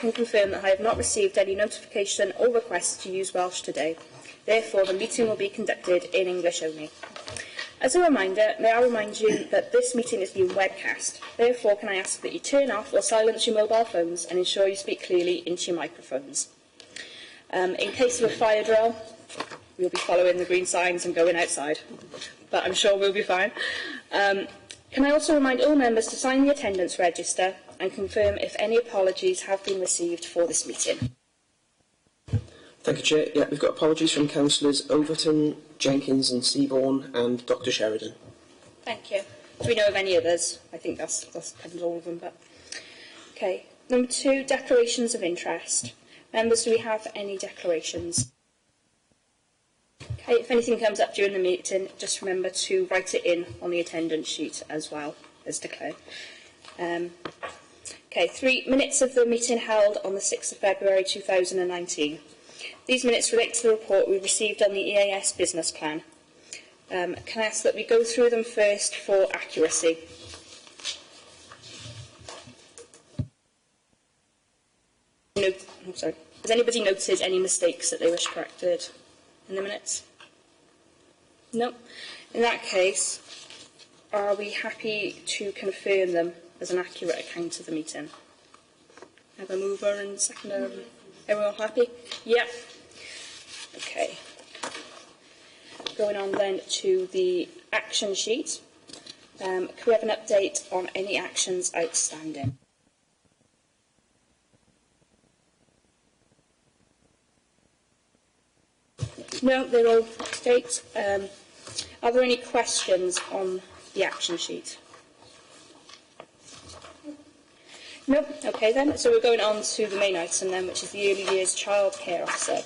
can confirm that I have not received any notification or request to use Welsh today. Therefore, the meeting will be conducted in English only. As a reminder, may I remind you that this meeting is being webcast. Therefore, can I ask that you turn off or silence your mobile phones and ensure you speak clearly into your microphones. In case of a fire drill, we'll be following the green signs and going outside, but I'm sure we'll be fine. Can I also remind all members to sign the attendance register and confirm if any apologies have been received for this meeting? Thank you, Chair. Yeah, we've got apologies from Councillors Overton, Jenkins and Seaborn and Dr Sheridan. Thank you. Do we know of any others? I think that's covers all of them. But okay. Number 2, declarations of interest. Members, do we have any declarations? Okay, if anything comes up during the meeting, just remember to write it in on the attendance sheet as well as declared. Okay, 3 minutes of the meeting held on the 6th of February 2019. These minutes relate to the report we received on the EAS business plan. Can I ask that we go through them first for accuracy? Has anybody noted any mistakes that they wish corrected in the minutes? No. In that case, are we happy to confirm them as an accurate account of the meeting? Have a mover and seconder? Everyone happy? Yep. Okay. Going on then to the action sheet. Can we have an update on any actions outstanding? No, they're all up to date. Are there any questions on the action sheet? No? Okay then. So we're going on to the main item then, which is the Early Years Childcare Offer.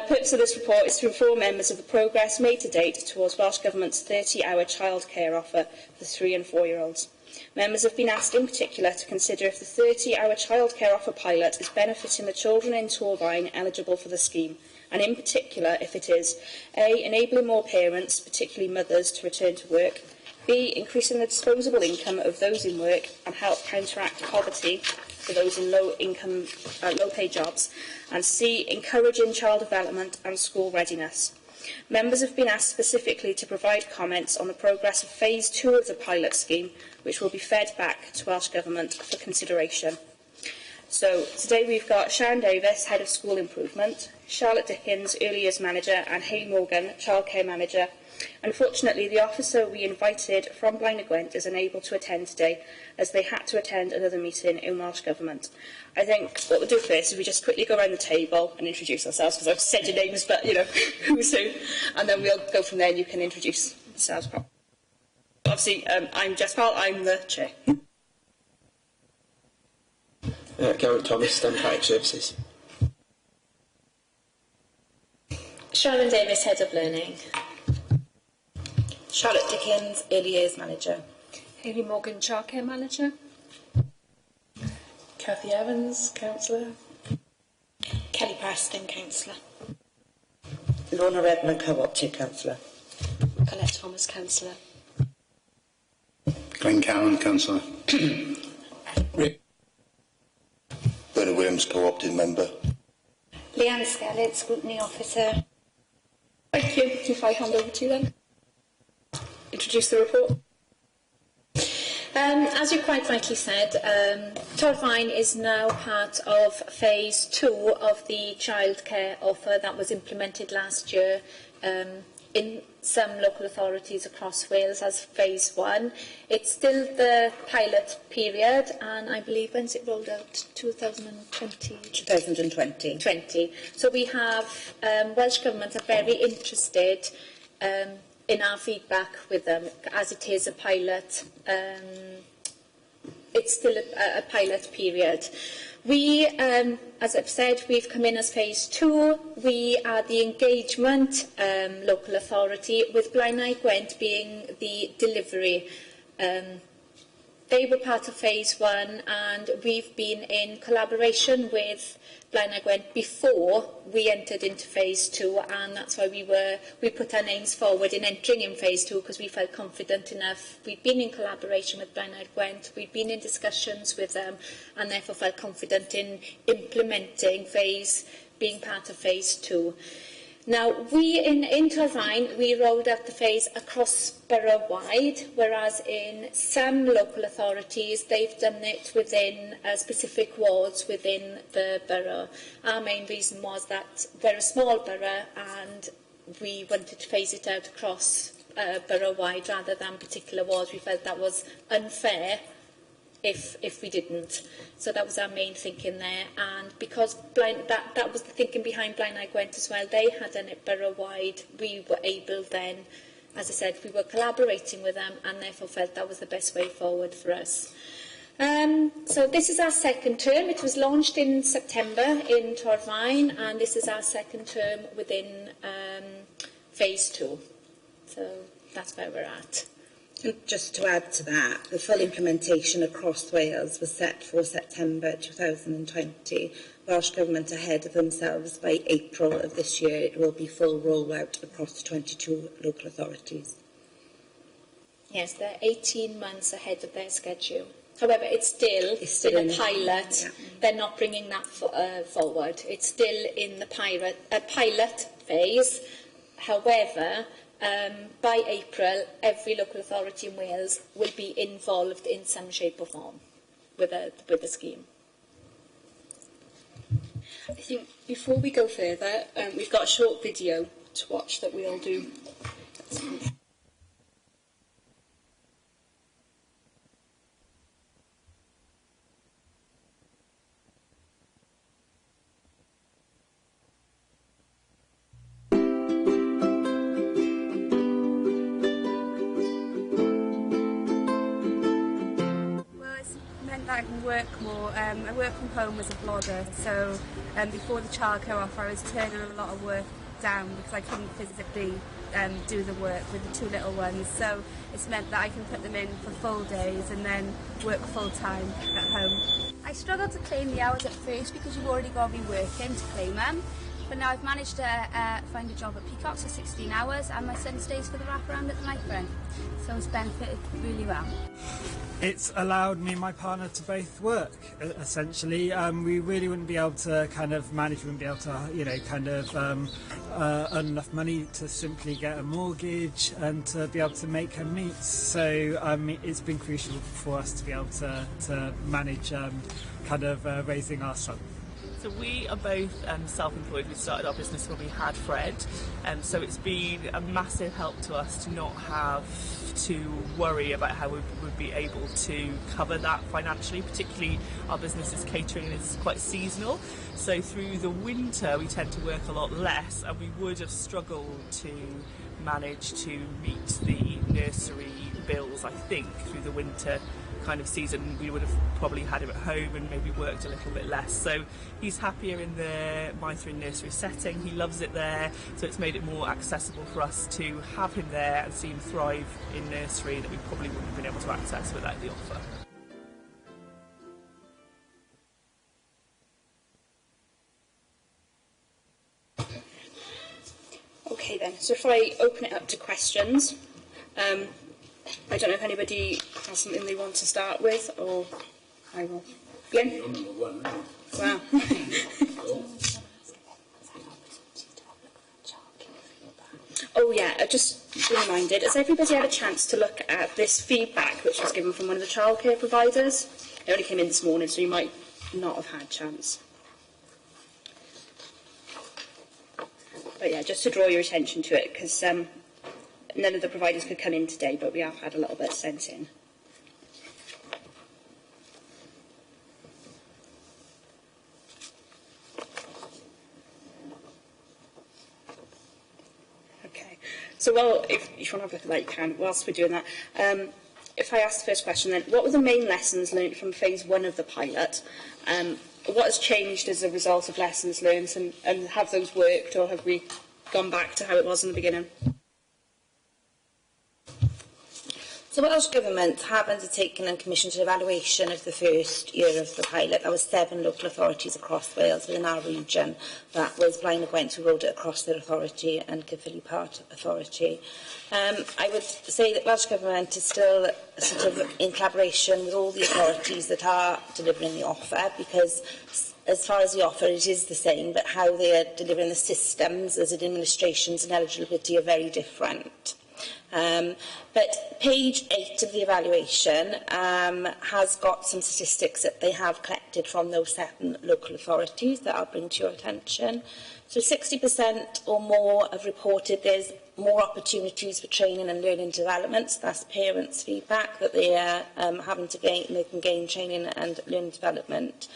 Purpose of this report is to inform members of the progress made to date towards Welsh Government's 30-hour childcare offer for 3 and 4-year-olds. Members have been asked in particular to consider if the 30-hour childcare offer pilot is benefiting the children in Torfaen eligible for the scheme, and in particular if it is A. enabling more parents, particularly mothers, to return to work, B. increasing the disposable income of those in work and help counteract poverty for those in low-paid jobs, and C. encouraging child development and school readiness. Members have been asked specifically to provide comments on the progress of Phase 2 of the pilot scheme, which will be fed back to Welsh Government for consideration. So today we've got Sharon Davis, Head of School Improvement, Charlotte Dickens, Early Years Manager, and Hayley Morgan, Childcare Manager. Unfortunately, the officer we invited from Blaenau Gwent is unable to attend today, as they had to attend another meeting in Welsh Government. I think what we'll do first is we just quickly go around the table and introduce ourselves, because I've said your names, but, you know, who's who, and then we'll go from there and you can introduce yourselves. Obviously, I'm Jess Powell, I'm the Chair. Garrett Thomas, Democratic Services. Sharon Davis, Head of Learning. Charlotte Dickens, Early Years Manager. Hayley Morgan, Childcare Manager. Cathy Evans, Councillor. Kelly Preston, Councillor. Lorna Redmond, Co-opted Councillor. Colette Thomas, Councillor. Glenn Cowan, Councillor. Bernard Williams, Co-opted Member. Leanne Scarlett, Scrutiny Officer. Thank you. If I hand over to you then. Introduce the report. As you quite rightly said, Torfaen is now part of Phase 2 of the childcare offer that was implemented last year in some local authorities across Wales as Phase 1. It's still the pilot period, and I believe when's it rolled out? 2020? 2020. So we have Welsh Government are very interested in our feedback with them, as it is a pilot. It's still a pilot period. We, as I've said, we've come in as Phase 2. We are the engagement local authority, with Blaenau Gwent being the delivery they were part of phase 1, and we've been in collaboration with Blaenau Gwent before we entered into phase 2, and that's why we put our names forward in entering in phase 2, because we felt confident enough. We'd been in collaboration with Blaenau Gwent, we'd been in discussions with them, and therefore felt confident in implementing being part of phase 2. Now, we in Torfaen, we rolled out the phase across borough-wide, whereas in some local authorities, they've done it within specific wards within the borough. Our main reason was that we're a small borough and we wanted to phase it out across borough-wide rather than particular wards. We felt that was unfair if we didn't. So that was our main thinking there, and because that was the thinking behind Blaenau Gwent as well. They had done it borough-wide. We were able then, as I said, we were collaborating with them and therefore felt that was the best way forward for us. So this is our second term. It was launched in September in Torfaen, and this is our second term within phase 2. So that's where we're at. And just to add to that, the full implementation across Wales was set for September 2020. Welsh Government ahead of themselves. By April of this year, it will be full rollout across 22 local authorities. Yes, they're 18 months ahead of their schedule. However, it's still in a pilot. Yeah. They're not bringing that forward. It's still in the pilot phase. However, by April, every local authority in Wales will be involved in some shape or form with the scheme. I think before we go further, we've got a short video to watch that we'll do. I can work more. I work from home as a blogger, so before the childcare offer I was turning a lot of work down because I couldn't physically do the work with the 2 little ones, so it's meant that I can put them in for full days and then work full time at home. I struggled to claim the hours at first because you've already got to be working to claim them, but now I've managed to find a job at Peacocks for 16 hours and my son stays for the wraparound at the night front, so it's benefited really well. It's allowed me and my partner to both work, essentially. We really wouldn't be able to manage, wouldn't be able to, earn enough money to simply get a mortgage and to be able to make her meets. So it's been crucial for us to be able to manage raising our son. So we are both self-employed. We started our business when we had Fred, so it's been a massive help to us to not have to worry about how we would be able to cover that financially. Particularly our business is catering and it's quite seasonal, so through the winter we tend to work a lot less, and we would have struggled to manage to meet the nursery bills. I think through the winter kind of season we would have probably had him at home and maybe worked a little bit less. So he's happier in the Maethrin nursery setting. He loves it there, so it's made it more accessible for us to have him there and see him thrive in nursery that we probably wouldn't have been able to access without the offer. Okay then, so if I open it up to questions, I don't know if anybody has something they want to start with, or I will. Ian? Wow. Oh yeah, I've just been reminded, has everybody had a chance to look at this feedback which was given from one of the childcare providers? It only came in this morning, so you might not have had a chance. But yeah, just to draw your attention to it, because none of the providers could come in today, but we have had a little bit sent in. Okay, so if you want to have a look at that, you can. Whilst we're doing that, if I ask the first question then, what were the main lessons learned from phase 1 of the pilot? What has changed as a result of lessons learned, and have those worked, or have we gone back to how it was in the beginning? So Welsh Government have undertaken and commissioned an evaluation of the first year of the pilot. That was 7 local authorities across Wales within our region. That was Blaen y Gwent, who rolled it across their authority, and Caerphilly Part Authority. I would say that Welsh Government is still sort of in collaboration with all the authorities that are delivering the offer, because as far as the offer, it is the same, but how they are delivering the systems as administrations and eligibility are very different. But page 8 of the evaluation has got some statistics that they have collected from those 7 local authorities that I'll bring to your attention. So 60% or more have reported there's more opportunities for training and learning development. So that's parents' feedback, that they are having to gain, they can gain training and learning development.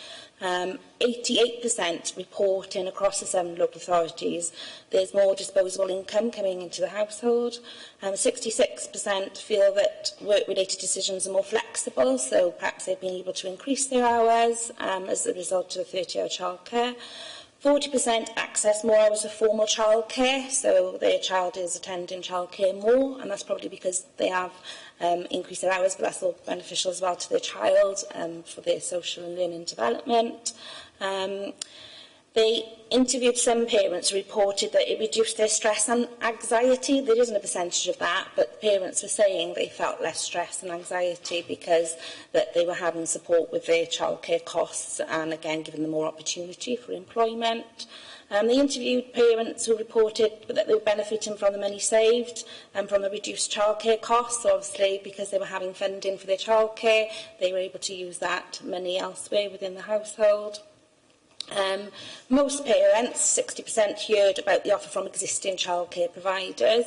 88% reporting across the 7 local authorities there's more disposable income coming into the household. 66% feel that work-related decisions are more flexible, so perhaps they've been able to increase their hours as a result of the 30-hour childcare. 40% access more hours of formal childcare, so their child is attending childcare more, and that's probably because they have increased their hours, but that's all beneficial as well to their child for their social and learning development. They interviewed some parents who reported that it reduced their stress and anxiety. There isn't a percentage of that, but parents were saying they felt less stress and anxiety because that they were having support with their childcare costs and, again, giving them more opportunity for employment. They interviewed parents who reported that they were benefiting from the money saved and from the reduced childcare costs. So obviously, because they were having funding for their childcare, they were able to use that money elsewhere within the household. Most parents, 60%, heard about the offer from existing childcare providers.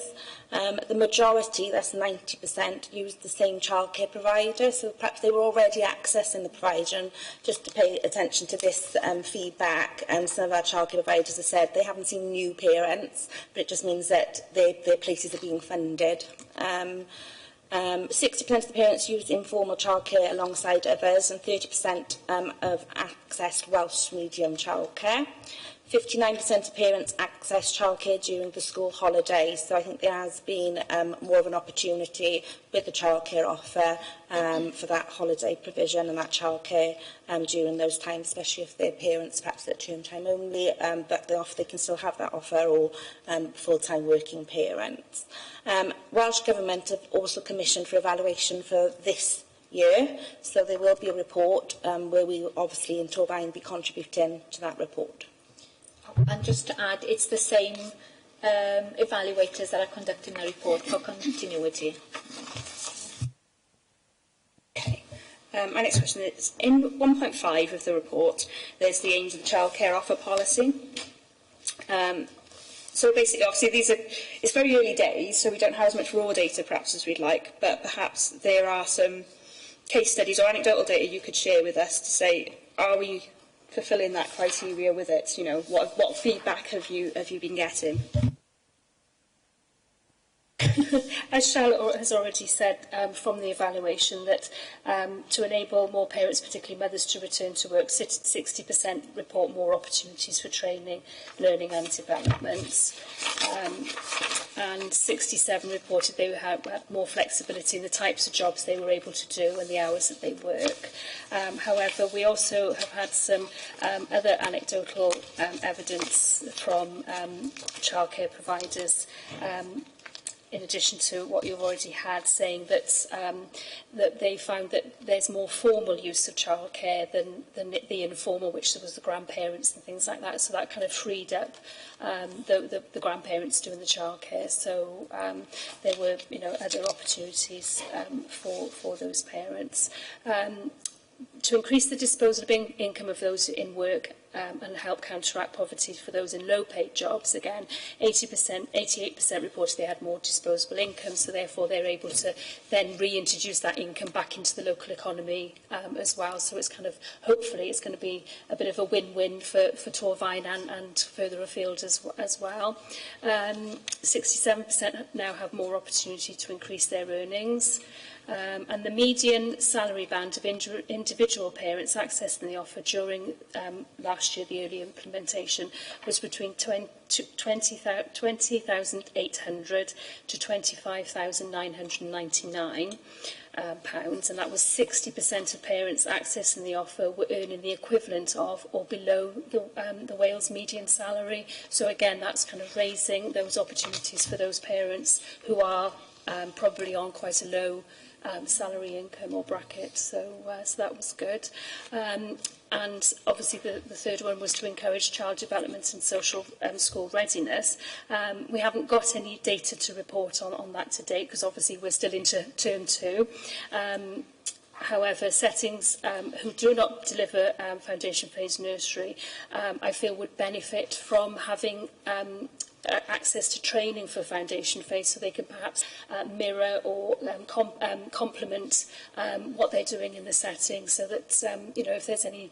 The majority, that's 90%, used the same childcare provider, so perhaps they were already accessing the provider. And just to pay attention to this feedback, some of our childcare providers have said they haven't seen new parents, but it just means that their places are being funded. 60% of the parents used informal childcare alongside others, and 30% have accessed Welsh medium childcare. 59% of parents access childcare during the school holidays, so I think there has been more of an opportunity with the childcare offer for that holiday provision and that childcare during those times, especially if their parents perhaps at term time only, but they can still have that offer, or full-time working parents. Welsh Government have also commissioned for evaluation for this year, so there will be a report where we obviously in Torfaen be contributing to that report. And just to add, it's the same evaluators that are conducting the report for continuity. Okay. My next question is, in 1.5 of the report, there's the aims of the childcare offer policy. So basically, obviously, it's very early days, so we don't have as much raw data perhaps as we'd like, but perhaps there are some case studies or anecdotal data you could share with us to say, are we fulfilling that criteria with it? You know, what feedback have you been getting? As Charlotte has already said from the evaluation, that to enable more parents, particularly mothers, to return to work, 60% report more opportunities for training, learning and development. And 67 reported they had more flexibility in the types of jobs they were able to do and the hours that they work. However, we also have had some other anecdotal evidence from childcare providers, in addition to what you've already had, saying that that they found that there's more formal use of childcare than the informal, which was the grandparents and things like that. So that kind of freed up the grandparents doing the childcare. So there were, other opportunities for those parents. To increase the disposable income of those in work and help counteract poverty for those in low-paid jobs, again, 88% reported they had more disposable income, so therefore they're able to then reintroduce that income back into the local economy as well. So it's kind of, hopefully, it's going to be a bit of a win-win for Torfaen and further afield as well. 67% now have more opportunity to increase their earnings. And the median salary band of individual parents accessing the offer during last year, the early implementation, was between 20,800 to 25,999 pounds, and that was 60% of parents accessing the offer were earning the equivalent of or below the Wales median salary. So again, that's kind of raising those opportunities for those parents who are probably on quite a low salary income or bracket, so that was good. And obviously the third one was to encourage child development and social school readiness. We haven't got any data to report on that to date, because obviously we're still into term 2. However, settings who do not deliver foundation phase nursery, I feel would benefit from having access to training for foundation phase, so they can perhaps mirror or complement what they're doing in the setting, so that you know, if there's any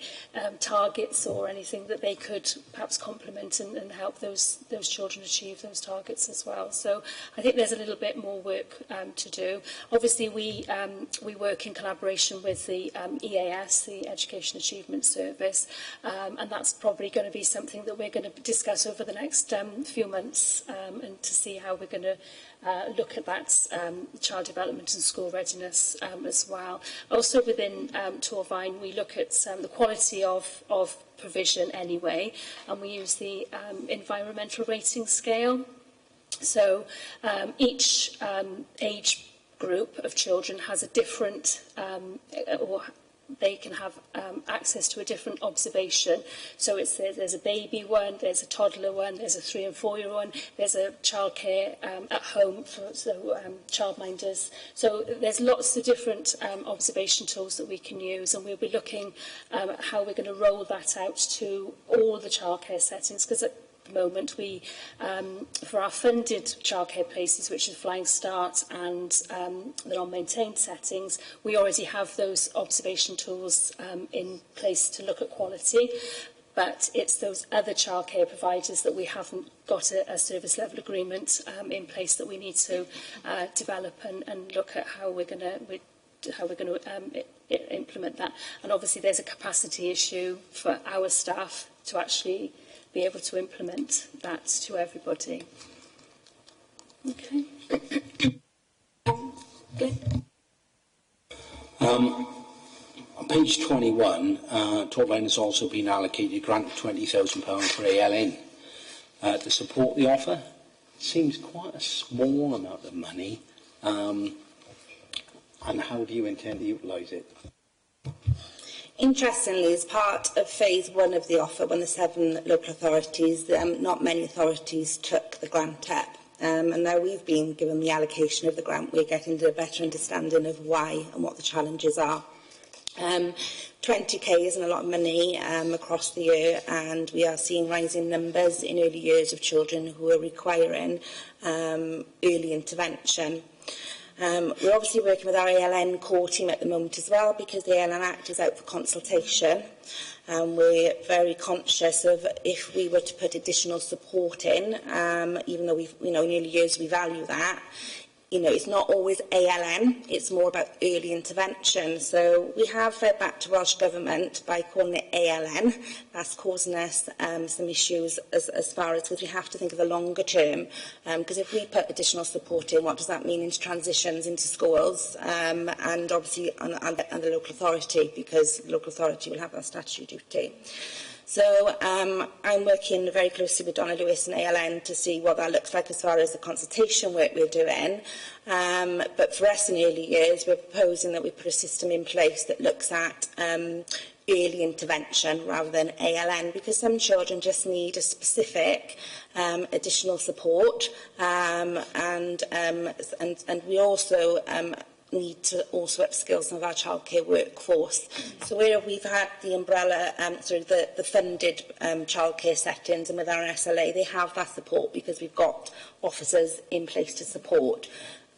targets or anything that they could perhaps complement and help those children achieve those targets as well. So I think there's a little bit more work to do. Obviously we work in collaboration with the EAS, the Education Achievement Service, and that's probably going to be something that we're going to discuss over the next few months, and to see how we're going to look at that child development and school readiness as well. Also within Torfaen, we look at the quality of provision anyway, and we use the environmental rating scale. So each age group of children has a different or they can have access to a different observation. So there's a baby one, there's a toddler one, there's a 3 and 4 year one, there's a childcare at home for childminders. So there's lots of different observation tools that we can use, and we'll be looking at how we're going to roll that out to all the childcare settings, because at the moment we for our funded childcare places, which is Flying Start and the non-maintained settings, we already have those observation tools in place to look at quality, but it's those other childcare providers that we haven't got a service level agreement in place that we need to develop and look at how we're going to implement that. And obviously there's a capacity issue for our staff to actually be able to implement that to everybody. Okay. On page 21, Torfaen has also been allocated a grant of £20,000 for ALN to support the offer. It seems quite a small amount of money. And how do you intend to utilise it? Interestingly, as part of phase 1 of the offer, when the 7 local authorities, not many authorities took the grant up. And now we've been given the allocation of the grant, we're getting a better understanding of why and what the challenges are. 20k isn't a lot of money across the year, and we are seeing rising numbers in early years of children who are requiring early intervention. We're obviously working with our ALN core team at the moment as well, because the ALN Act is out for consultation. We're very conscious of if we were to put additional support in, even though in early years we value that, it's not always ALN, it's more about early intervention. So we have fed back to Welsh Government by calling it ALN. That's causing us some issues as far as, because we have to think of the longer term. Because if we put additional support in, what does that mean into transitions into schools? And obviously on the local authority, because the local authority will have that statutory duty. So I'm working very closely with Donna Lewis and ALN to see what that looks like as far as the consultation work we're doing. But for us in early years, we're proposing that we put a system in place that looks at early intervention rather than ALN, because some children just need a specific additional support, and we also need to also upskill some of our childcare workforce. So where we've had the umbrella, the funded childcare settings, and with our SLA, they have that support because we've got officers in place to support.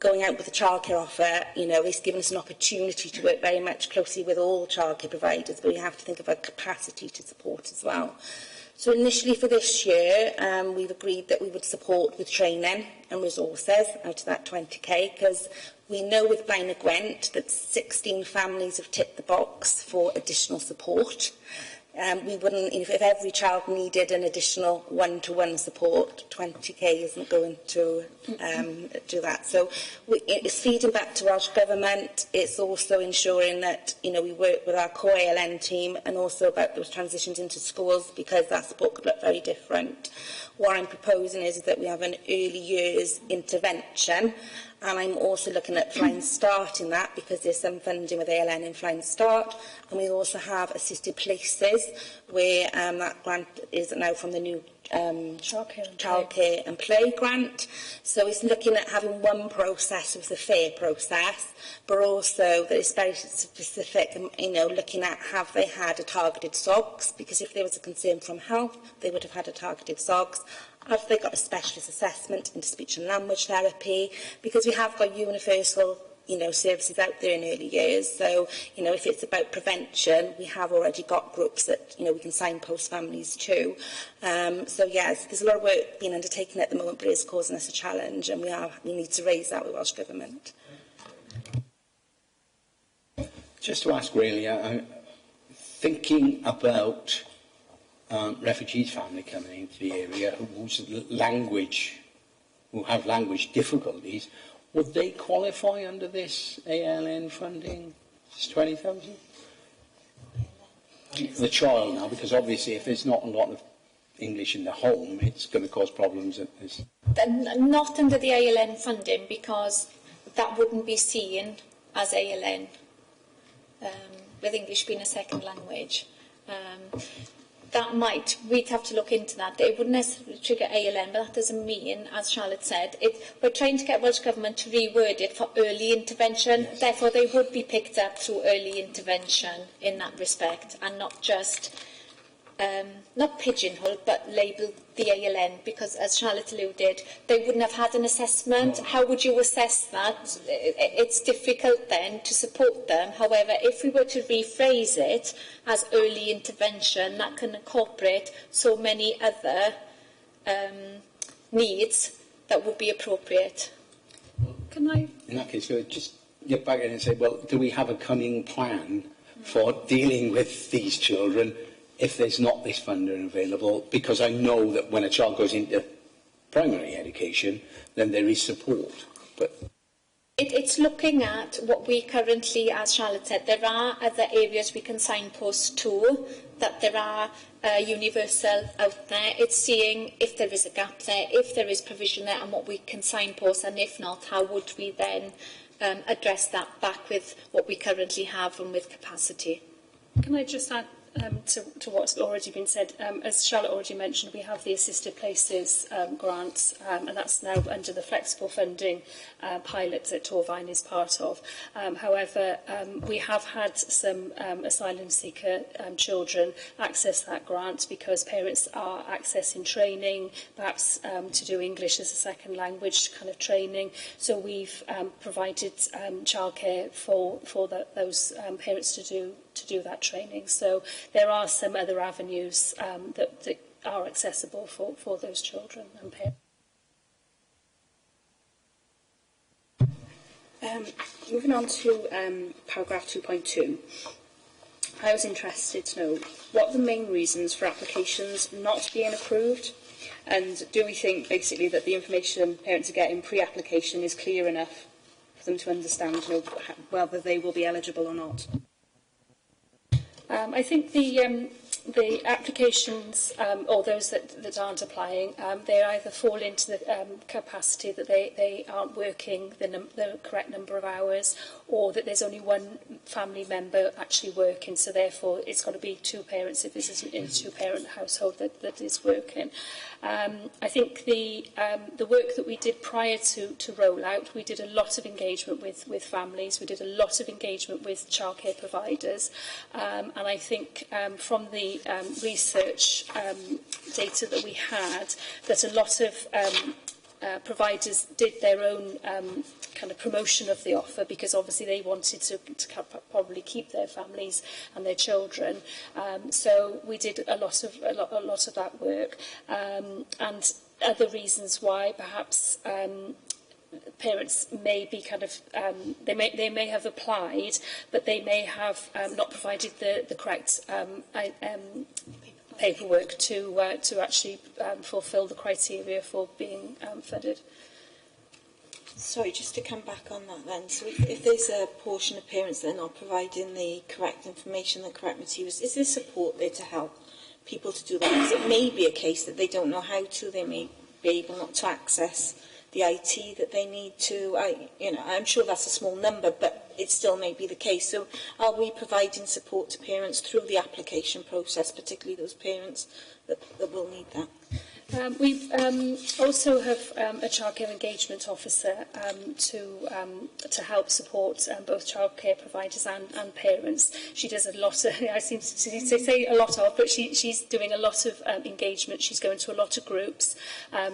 Going out with a childcare offer, it's given us an opportunity to work very much closely with all childcare providers, but we have to think of a capacity to support as well. So initially for this year, we've agreed that we would support with training and resources out of that 20k, because we know with Blaenau Gwent that 16 families have ticked the box for additional support. We wouldn't, if every child needed an additional one-to-one support, 20k isn't going to do that. So it's feeding back to Welsh Government. It's also ensuring that, you know, we work with our core ALN team, and also about those transitions into schools, because that support could look very different. What I'm proposing is that we have an early years intervention, and I'm also looking at Flying Start in that, because there's some funding with ALN in Flying Start, and we also have assisted places where that grant is now from the new childcare and play grant. So it's looking at having one process with a fair process, but also that it's very specific, you know, looking at have they had a targeted SOGS, because if there was a concern from health, they would have had a targeted SOGS. Have they got a specialist assessment into speech and language therapy? Because we have got universal, you know, services out there in early years. So, you know, if it's about prevention, we have already got groups that, you know, we can signpost families to. So, yes, there's a lot of work being undertaken at the moment, but it is causing us a challenge, and we need to raise that with Welsh Government. Just to ask, really, thinking about refugees family coming into the area who have language difficulties, would they qualify under this ALN funding? It's 20,000? The child now, because obviously if there's not a lot of English in the home, it's going to cause problems. Not under the ALN funding, because that wouldn't be seen as ALN, with English being a second language. We'd have to look into that. It wouldn't necessarily trigger ALN, but that doesn't mean, as Charlotte said, we're trying to get Welsh Government to reword it for early intervention. Yes. Therefore, they would be picked up through early intervention in that respect, and not just, not pigeonholed, but labelled the ALN, because, as Charlotte alluded, they wouldn't have had an assessment. How would you assess that? It's difficult then to support them. However, if we were to rephrase it as early intervention, that can incorporate so many other needs that would be appropriate. Can I? In that case, just get back in and say, well, do we have a cunning plan for dealing with these children if there's not this funding available? Because I know that when a child goes into primary education, then there is support. But it's looking at what we currently, as Charlotte said, there are other areas we can signpost to, that there are universal out there. It's seeing if there is a gap there, if there is provision there, and what we can signpost, and if not, how would we then address that back with what we currently have and with capacity. Can I just add to what's already been said? As Charlotte already mentioned, we have the Assisted Places grants, and that's now under the flexible funding pilot that Torfaen is part of. However, we have had some asylum seeker children access that grant because parents are accessing training, perhaps to do English as a second language kind of training. So we've provided childcare for those parents to do that training. So there are some other avenues that are accessible for those children and parents. Moving on to paragraph 2.2. I was interested to know what are the main reasons for applications not being approved, and do we think basically that the information parents are getting pre-application is clear enough for them to understand, whether they will be eligible or not? I think the applications, or those that aren't applying, they either fall into the capacity that they aren't working the correct number of hours, or that there's only one family member actually working, so therefore it's got to be two parents if this is in a two-parent household that is working. I think the work that we did prior to rollout, we did a lot of engagement with families, we did a lot of engagement with childcare providers, and I think from the research data that we had, that a lot of providers did their own kind of promotion of the offer, because obviously they wanted to probably keep their families and their children. So we did a lot of that work, and other reasons why perhaps parents may be kind of they may have applied, but they may have not provided the correct paperwork to actually fulfil the criteria for being funded. Sorry, just to come back on that then. So if there's a portion of parents that are not providing the correct information, the correct materials, is there support there to help people to do that? Because it may be a case that they don't know how to, they may be able not to access the IT that they need to. I'm sure that's a small number, but it still may be the case. So are we providing support to parents through the application process, particularly those parents that will need that? We also have a childcare engagement officer to help support both childcare providers and parents. She does a lot of, I seem to say a lot of, but she's doing a lot of engagement. She's going to a lot of groups.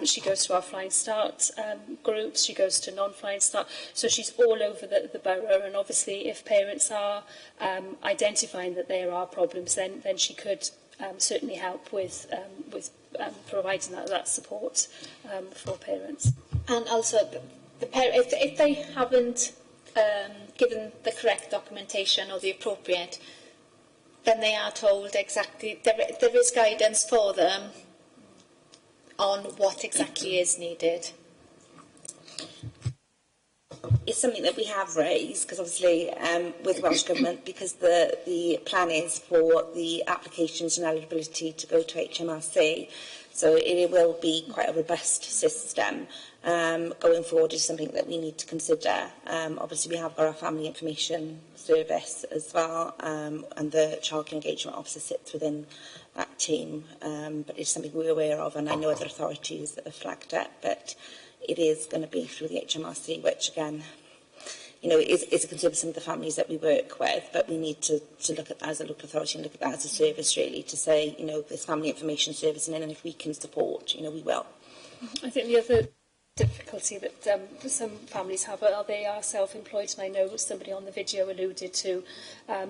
She goes to our Flying Start groups. She goes to non-Flying Start. So she's all over the borough. And obviously, if parents are identifying that there are problems, then she could certainly help with providing that support for parents. And also, if they haven't given the correct documentation or the appropriate, then they are told exactly, there is guidance for them on what exactly is needed. It's something that we have raised, because obviously with Welsh Government, because the plan is for the applications and eligibility to go to HMRC, so it will be quite a robust system. Going forward is something that we need to consider. Obviously we have got our Family Information Service as well, and the Childcare Engagement Officer sits within that team, but it's something we're aware of, and I know other authorities that have flagged it, but it is going to be through the HMRC, which again, is a concern for some of the families that we work with, but we need to look at that as a local authority and look at that as a service, really, to say, this Family Information Service, and then if we can support, we will. I think the other difficulty that some families have are they are self-employed, and I know somebody on the video alluded to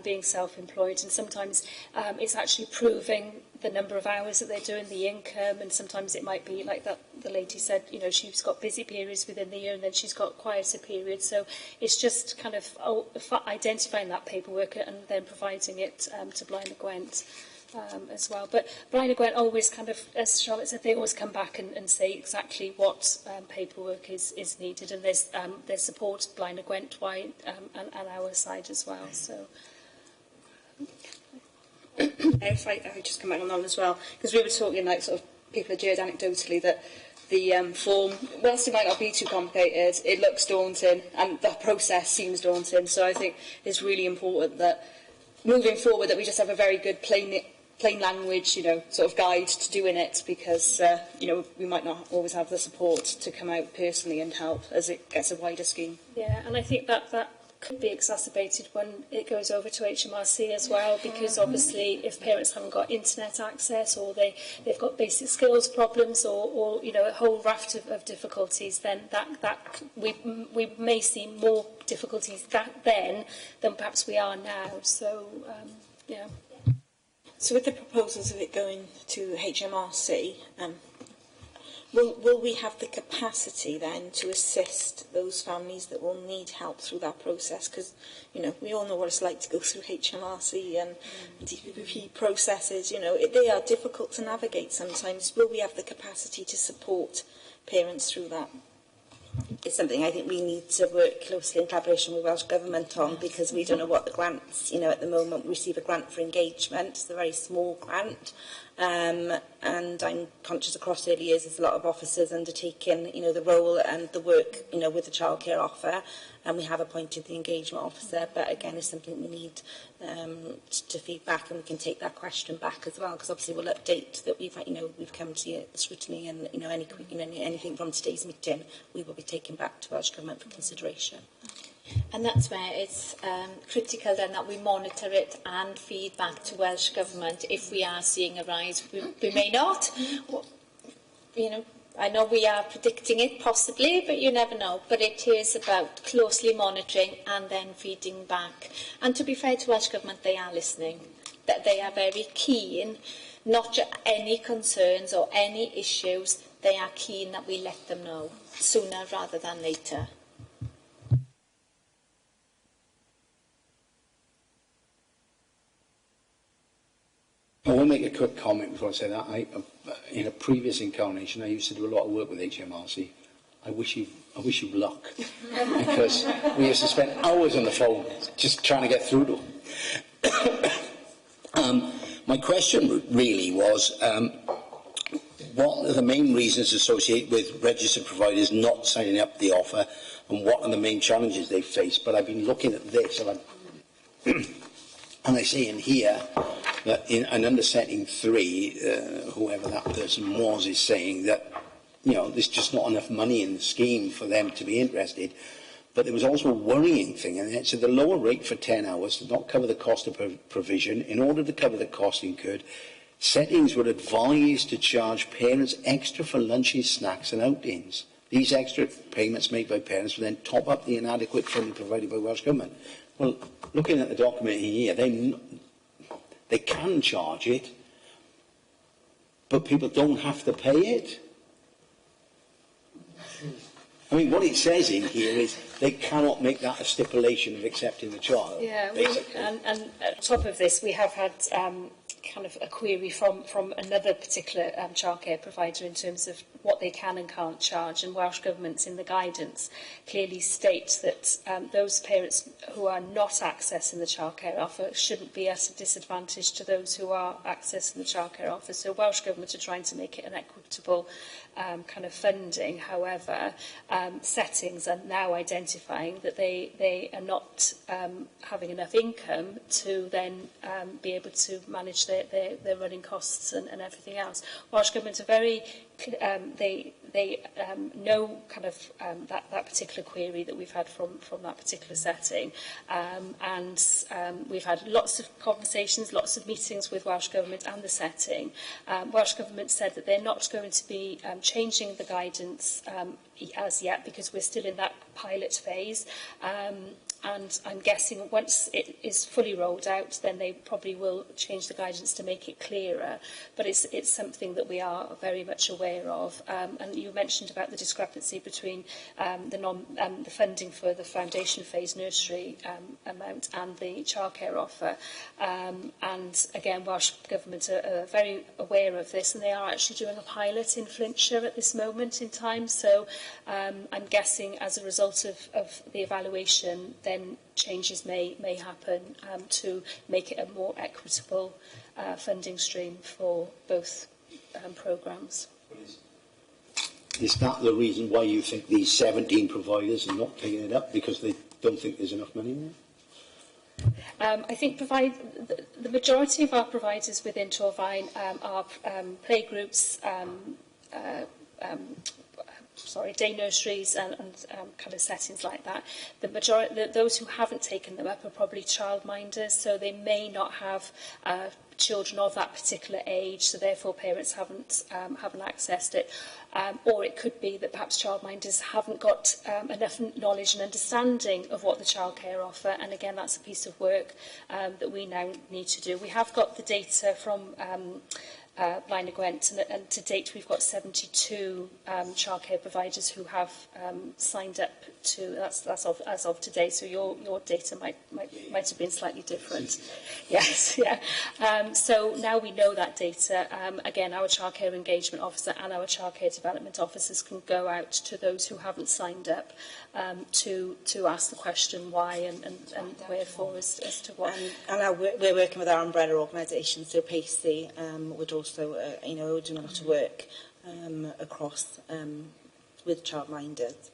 being self-employed, and sometimes it's actually proving the number of hours that they're doing, the income, and sometimes it might be like that the lady said, she's got busy periods within the year and then she's got quieter periods, so it's just kind of identifying that paperwork and then providing it to Blaenau Gwent. As well. But Blaenau Gwent always kind of, as Charlotte said, they always come back and say exactly what paperwork is needed, and there's support Blaenau Gwent wide and our side as well. So if I just come back on that as well, because we were talking like sort of people had heard anecdotally that the form, whilst it might not be too complicated, it looks daunting and the process seems daunting. So I think it's really important that moving forward that we just have a very good plain language, sort of guide to doing it, because, we might not always have the support to come out personally and help as it gets a wider scheme. Yeah, and I think that could be exacerbated when it goes over to HMRC as well, because obviously if parents haven't got internet access, or they've got basic skills problems, or a whole raft of difficulties, then that we may see more difficulties then than perhaps we are now. So, yeah. So with the proposals of it going to HMRC, will we have the capacity then to assist those families that will need help through that process? Because, we all know what it's like to go through HMRC and DPP processes. They are difficult to navigate sometimes. Will we have the capacity to support parents through that? It's something I think we need to work closely in collaboration with Welsh Government on, because we don't know what the grants, at the moment we receive a grant for engagement. It's a very small grant, and I'm conscious across early years there's a lot of officers undertaking, the role and the work, with the childcare offer, and we have appointed the engagement officer, but again it's something we need to feed back, and we can take that question back as well, because obviously we'll update that we've come to scrutiny, and anything from today's meeting we will be taking back to Welsh Government for consideration. And that's where it's critical then that we monitor it and feed back to Welsh Government if we are seeing a rise. We may not, I know we are predicting it, possibly, but you never know. But it is about closely monitoring and then feeding back. And to be fair to Welsh Government, they are listening. That they are very keen, not just any concerns or any issues, they are keen that we let them know sooner rather than later. I will make a quick comment before I say that. In a previous incarnation, I used to do a lot of work with HMRC. I wish you luck, because we used to spend hours on the phone just trying to get through to them. My question really was, what are the main reasons associated with registered providers not signing up the offer, and what are the main challenges they face? But I've been looking at this, and I see in here that in under setting 3, whoever that person was is saying that, there's just not enough money in the scheme for them to be interested. But there was also a worrying thing, and it said the lower rate for 10 hours did not cover the cost of provision. In order to cover the cost incurred, settings were advised to charge parents extra for lunches, snacks and outings. These extra payments made by parents will then top up the inadequate funding provided by Welsh Government. Well, looking at the document here, they can charge it, but people don't have to pay it. I mean, what it says in here is they cannot make that a stipulation of accepting the child. Yeah, and on top of this, we have had kind of a query from another particular childcare provider in terms of what they can and can't charge, and Welsh Government in the guidance clearly states that those parents who are not accessing the childcare offer shouldn't be at a disadvantage to those who are accessing the childcare offer. So Welsh Government are trying to make it an equitable kind of funding. However, settings are now identifying that they are not having enough income to then be able to manage their running costs and everything else. Welsh Government are very they know kind of that particular query that we've had from that particular setting, and we've had lots of conversations, lots of meetings with Welsh Government and the setting. Welsh Government said that they're not going to be changing the guidance as yet, because we're still in that pilot phase. And I'm guessing once it is fully rolled out, then they probably will change the guidance to make it clearer. But it's something that we are very much aware of. And you mentioned about the discrepancy between the funding for the foundation phase nursery amount and the childcare offer. And again, Welsh Government are very aware of this, and they are actually doing a pilot in Flintshire at this moment in time. So I'm guessing as a result of the evaluation, then changes may happen to make it a more equitable funding stream for both programmes. Is that the reason why you think these 17 providers are not taking it up, because they don't think there's enough money there? I think the majority of our providers within Torfaen are playgroups, day nurseries and kind of settings like that. The majority, those who haven't taken them up are probably childminders, so they may not have children of that particular age, so therefore parents haven't accessed it. Or it could be that perhaps childminders haven't got enough knowledge and understanding of what the childcare offer, and again that's a piece of work that we now need to do. We have got the data from Blaen y Gwent, and to date we've got 72 childcare providers who have signed up to, that's as of today, so your data might have been slightly different. Yes, yeah. So now we know that data. Again, our childcare engagement officer and our childcare development officers can go out to those who haven't signed up to ask the question why and wherefore as to what. And we're working with our umbrella organisation, so Pacey would also, we're doing a lot of work across with childminders.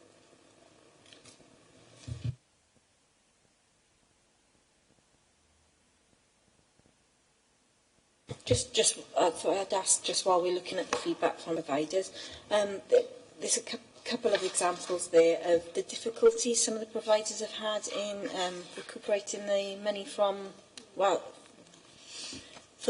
Just I'd ask, just while we're looking at the feedback from providers, there's a couple of examples there of the difficulties some of the providers have had in recuperating the money for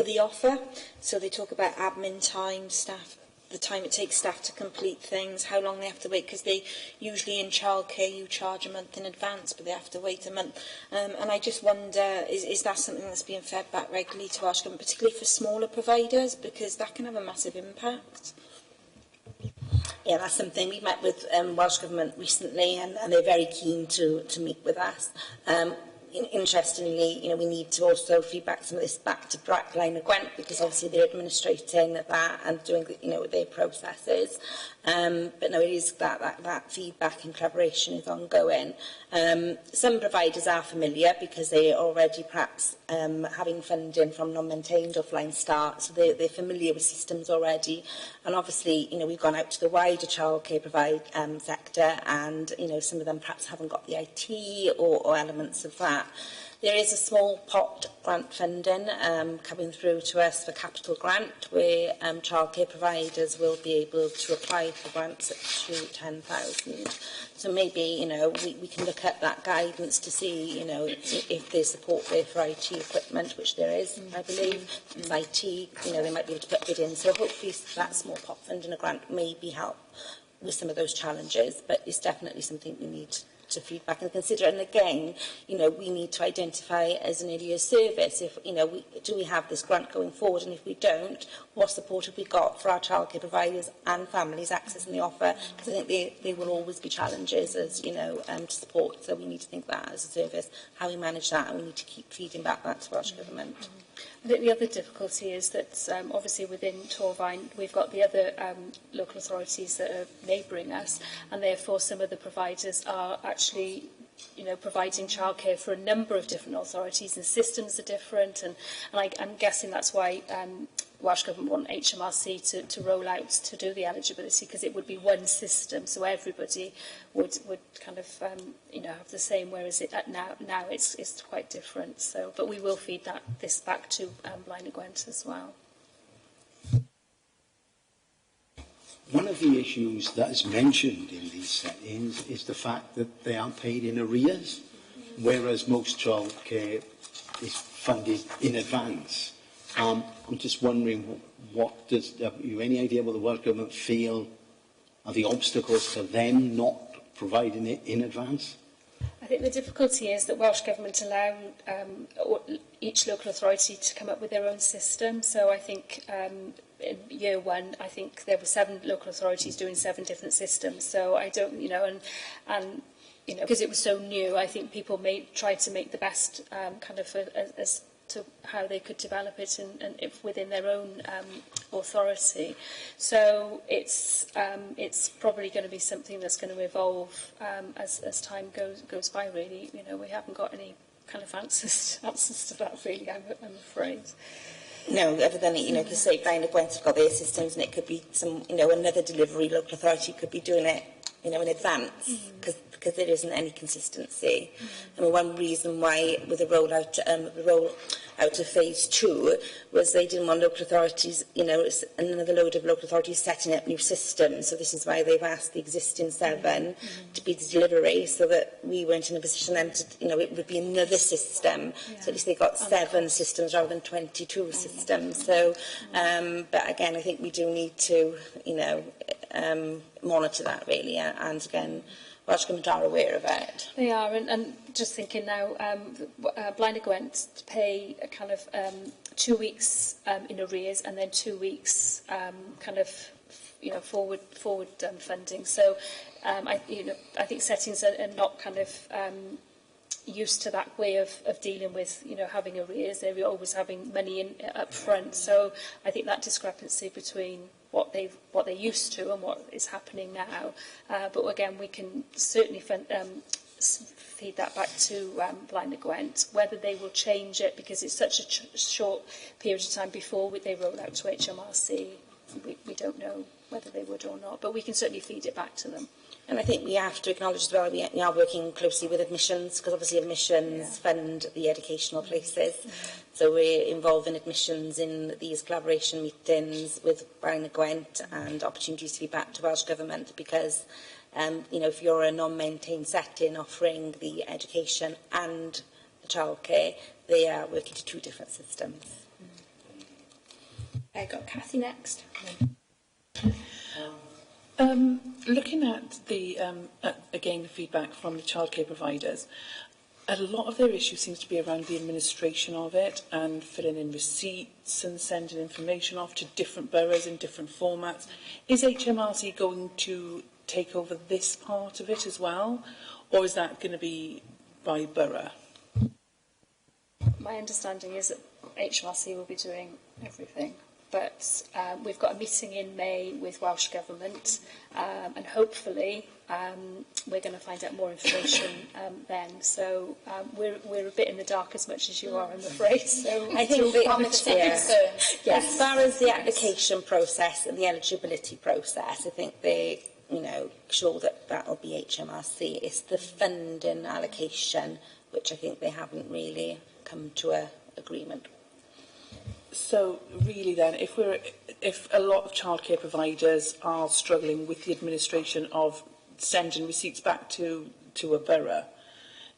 the offer. So they talk about admin time, staff the time it takes staff to complete things, how long they have to wait, because they usually in childcare you charge a month in advance, but they have to wait a month. And I just wonder, is that something that's being fed back regularly to Welsh Government, particularly for smaller providers, because that can have a massive impact? Yeah, that's something we met with Welsh Government recently, and they're very keen to meet with us. Interestingly, we need to also feedback some of this back to Blaenau Gwent, because obviously they're administrating that and doing, their processes. But no, it is that feedback and collaboration is ongoing. Some providers are familiar because they are already perhaps having funding from non-maintained offline start, so they're familiar with systems already. And obviously, we've gone out to the wider childcare sector, and some of them perhaps haven't got the IT or elements of that. There is a small pot grant funding coming through to us for capital grant, where childcare providers will be able to apply for grants up to 10,000. So maybe, we can look at that guidance to see, if there's support there for IT equipment, which there is, I believe. It's IT, they might be able to put a bid in. So hopefully that small pot funding a grant maybe help with some of those challenges, but it's definitely something we need to feedback and consider. And again, we need to identify as an earlier service if, do we have this grant going forward, and if we don't, what support have we got for our childcare providers and families accessing the offer? Because I think there will always be challenges as, to support, so we need to think that as a service, how we manage that, and we need to keep feeding back that to Welsh Government. I think the other difficulty is that obviously within Torfaen we've got the other local authorities that are neighbouring us, and therefore some of the providers are actually providing childcare for a number of different authorities, and systems are different, and I'm guessing that's why Welsh Government want HMRC to roll out to do the eligibility, because it would be one system, so everybody would kind of have the same, whereas now it's quite different. So, but we will feed this back to Blaenau Gwent as well. One of the issues that is mentioned in these settings is the fact that they aren't paid in arrears, whereas most childcare is funded in advance. I'm just wondering, have you any idea what the Welsh Government feel are the obstacles to them not providing it in advance? I think the difficulty is that Welsh Government allow each local authority to come up with their own system. So I think in year one, I think there were 7 local authorities doing 7 different systems. So I don't, and because it was so new, I think people try to make the best as to how they could develop it and if within their own authority. So it's probably going to be something that's going to evolve as time goes by. Really, we haven't got any kind of answers to that. Really, I'm afraid. No, other than, because say Blaenau Gwent have got their systems, and it could be some, another delivery local authority could be doing it, in advance, because there isn't any consistency. And one reason why, with the rollout of phase 2, was they didn't want local authorities, another load of local authorities setting up new systems. So this is why they've asked the existing 7 to be the delivery, so that we weren't in a position then to, it would be another system. So at least they got 7 systems rather than 22 systems. So, but again, I think we do need to, monitor that really, and again, Welsh Government are aware of it. They are, and just thinking now, Blaenau Gwent to pay a kind of 2 weeks in arrears, and then 2 weeks forward funding. So I think settings are not kind of used to that way of dealing with having arrears. They're always having money in up front. So I think that discrepancy between what they're used to and what is happening now. But again, we can certainly feed that back to Blaenau Gwent, whether they will change it, because it's such a short period of time before they roll out to HMRC. We don't know whether they would or not, but we can certainly feed it back to them. And I think we have to acknowledge as well, we are working closely with admissions, because obviously admissions fund the educational places. So we're involved in admissions in these collaboration meetings with Blaenau Gwent, and opportunities to be back to Welsh Government, because if you're a non-maintained setting offering the education and the childcare, they are working to 2 different systems. I got Cathy next. Looking at the, again, the feedback from the childcare providers, a lot of their issue seems to be around the administration of it and filling in receipts and sending information off to different boroughs in different formats. Is HMRC going to take over this part of it as well, or is that going to be by borough? My understanding is that HMRC will be doing everything. But we've got a meeting in May with Welsh Government, and hopefully we're going to find out more information then. So we're a bit in the dark as much as you are, I'm afraid. So I think as far as the application process and the eligibility process, I think they, sure that will be HMRC. It's the funding allocation, which I think they haven't really come to an agreement. So really then, if a lot of childcare providers are struggling with the administration of sending receipts back to a borough,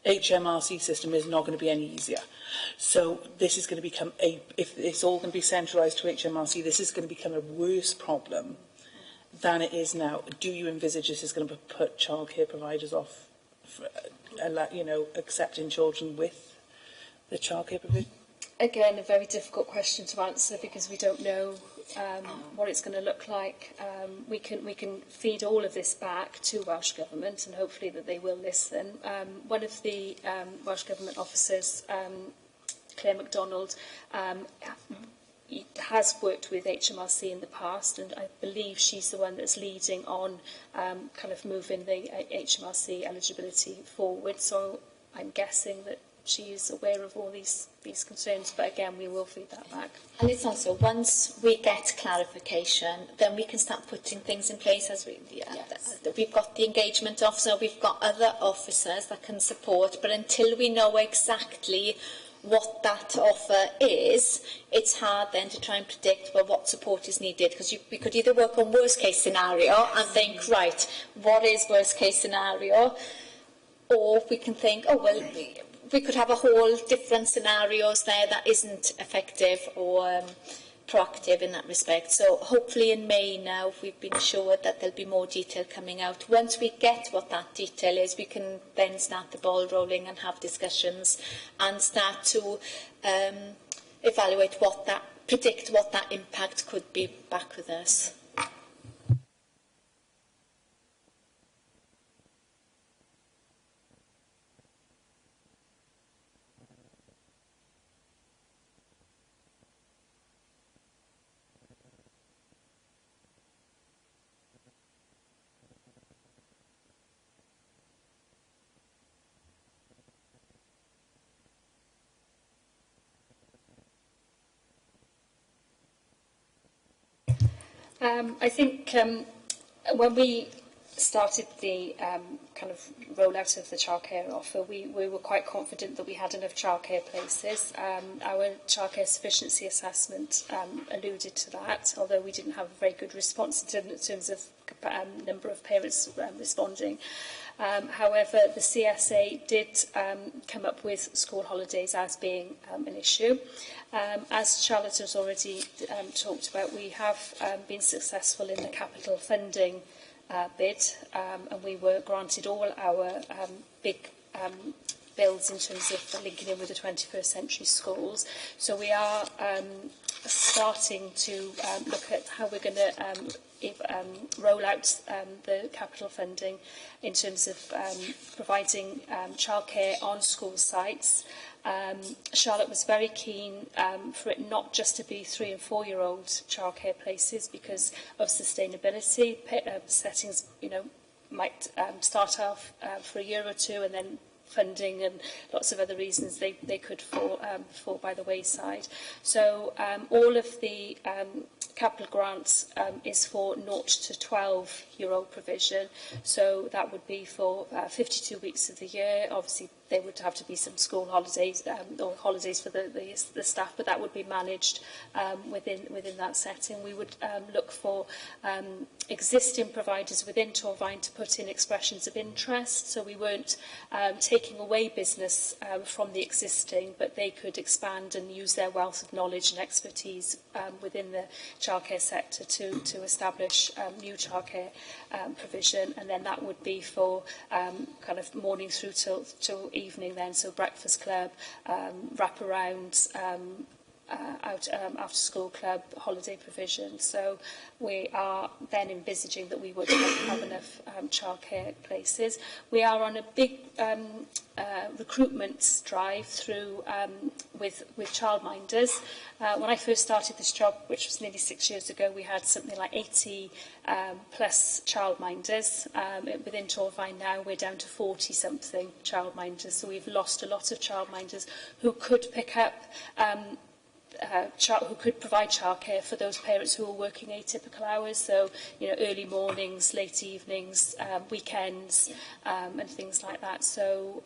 HMRC system is not going to be any easier. So this is going to become if it's all going to be centralised to HMRC, this is going to become a worse problem than it is now. Do you envisage this is going to put childcare providers off, accepting children with the childcare provision? Again, a very difficult question to answer because we don't know what it's going to look like. We can feed all of this back to Welsh Government and hopefully that they will listen. One of the Welsh Government officers, Claire MacDonald, has worked with HMRC in the past, and I believe she's the one that's leading on kind of moving the HMRC eligibility forward. So I'm guessing that she is aware of all these concerns, but again, we will feed that back. And it's also, once we get clarification, then we can start putting things in place. As we've got the engagement officer, we've got other officers that can support, but until we know exactly what that offer is, it's hard then to try and predict what support is needed, because we could either work on worst case scenario and think, right, what is worst case scenario, or we can think, we could have a whole different scenarios there that isn't effective or proactive in that respect. So hopefully in May now, we've been assured that there'll be more detail coming out. Once we get what that detail is, we can then start the ball rolling and have discussions and start to predict what that impact could be back with us. I think when we started the kind of rollout of the childcare offer, we were quite confident that we had enough childcare places. Our childcare sufficiency assessment alluded to that, although we didn't have a very good response in terms of number of parents responding. However, the CSA did come up with school holidays as being an issue. As Charlotte has already talked about, we have been successful in the capital funding bid, and we were granted all our big builds in terms of linking in with the 21st century schools. So we are starting to look at how we're going to roll out the capital funding in terms of providing childcare on school sites. Charlotte was very keen for it not just to be 3- and 4-year-old childcare places because of sustainability. Settings, might start off for a year or two, and then funding and lots of other reasons they could fall by the wayside. So all of the capital grants is for 0 to 12-year-old provision. So that would be for 52 weeks of the year, obviously there would have to be some school holidays or holidays for the staff, but that would be managed within that setting. We would look for existing providers within Torfaen to put in expressions of interest, so we weren't taking away business from the existing, but they could expand and use their wealth of knowledge and expertise within the childcare sector to establish new childcare provision, and then that would be for kind of morning through till evening then, so breakfast club, wraparound, after school club, holiday provision. So we are then envisaging that we would have enough childcare places. We are on a big recruitment drive through with childminders. When I first started this job, which was nearly 6 years ago, we had something like 80 plus childminders. Within Torfaen now, we're down to 40-something childminders. So we've lost a lot of childminders who could pick up who could provide childcare for those parents who are working atypical hours, so early mornings, late evenings, weekends, and things like that. So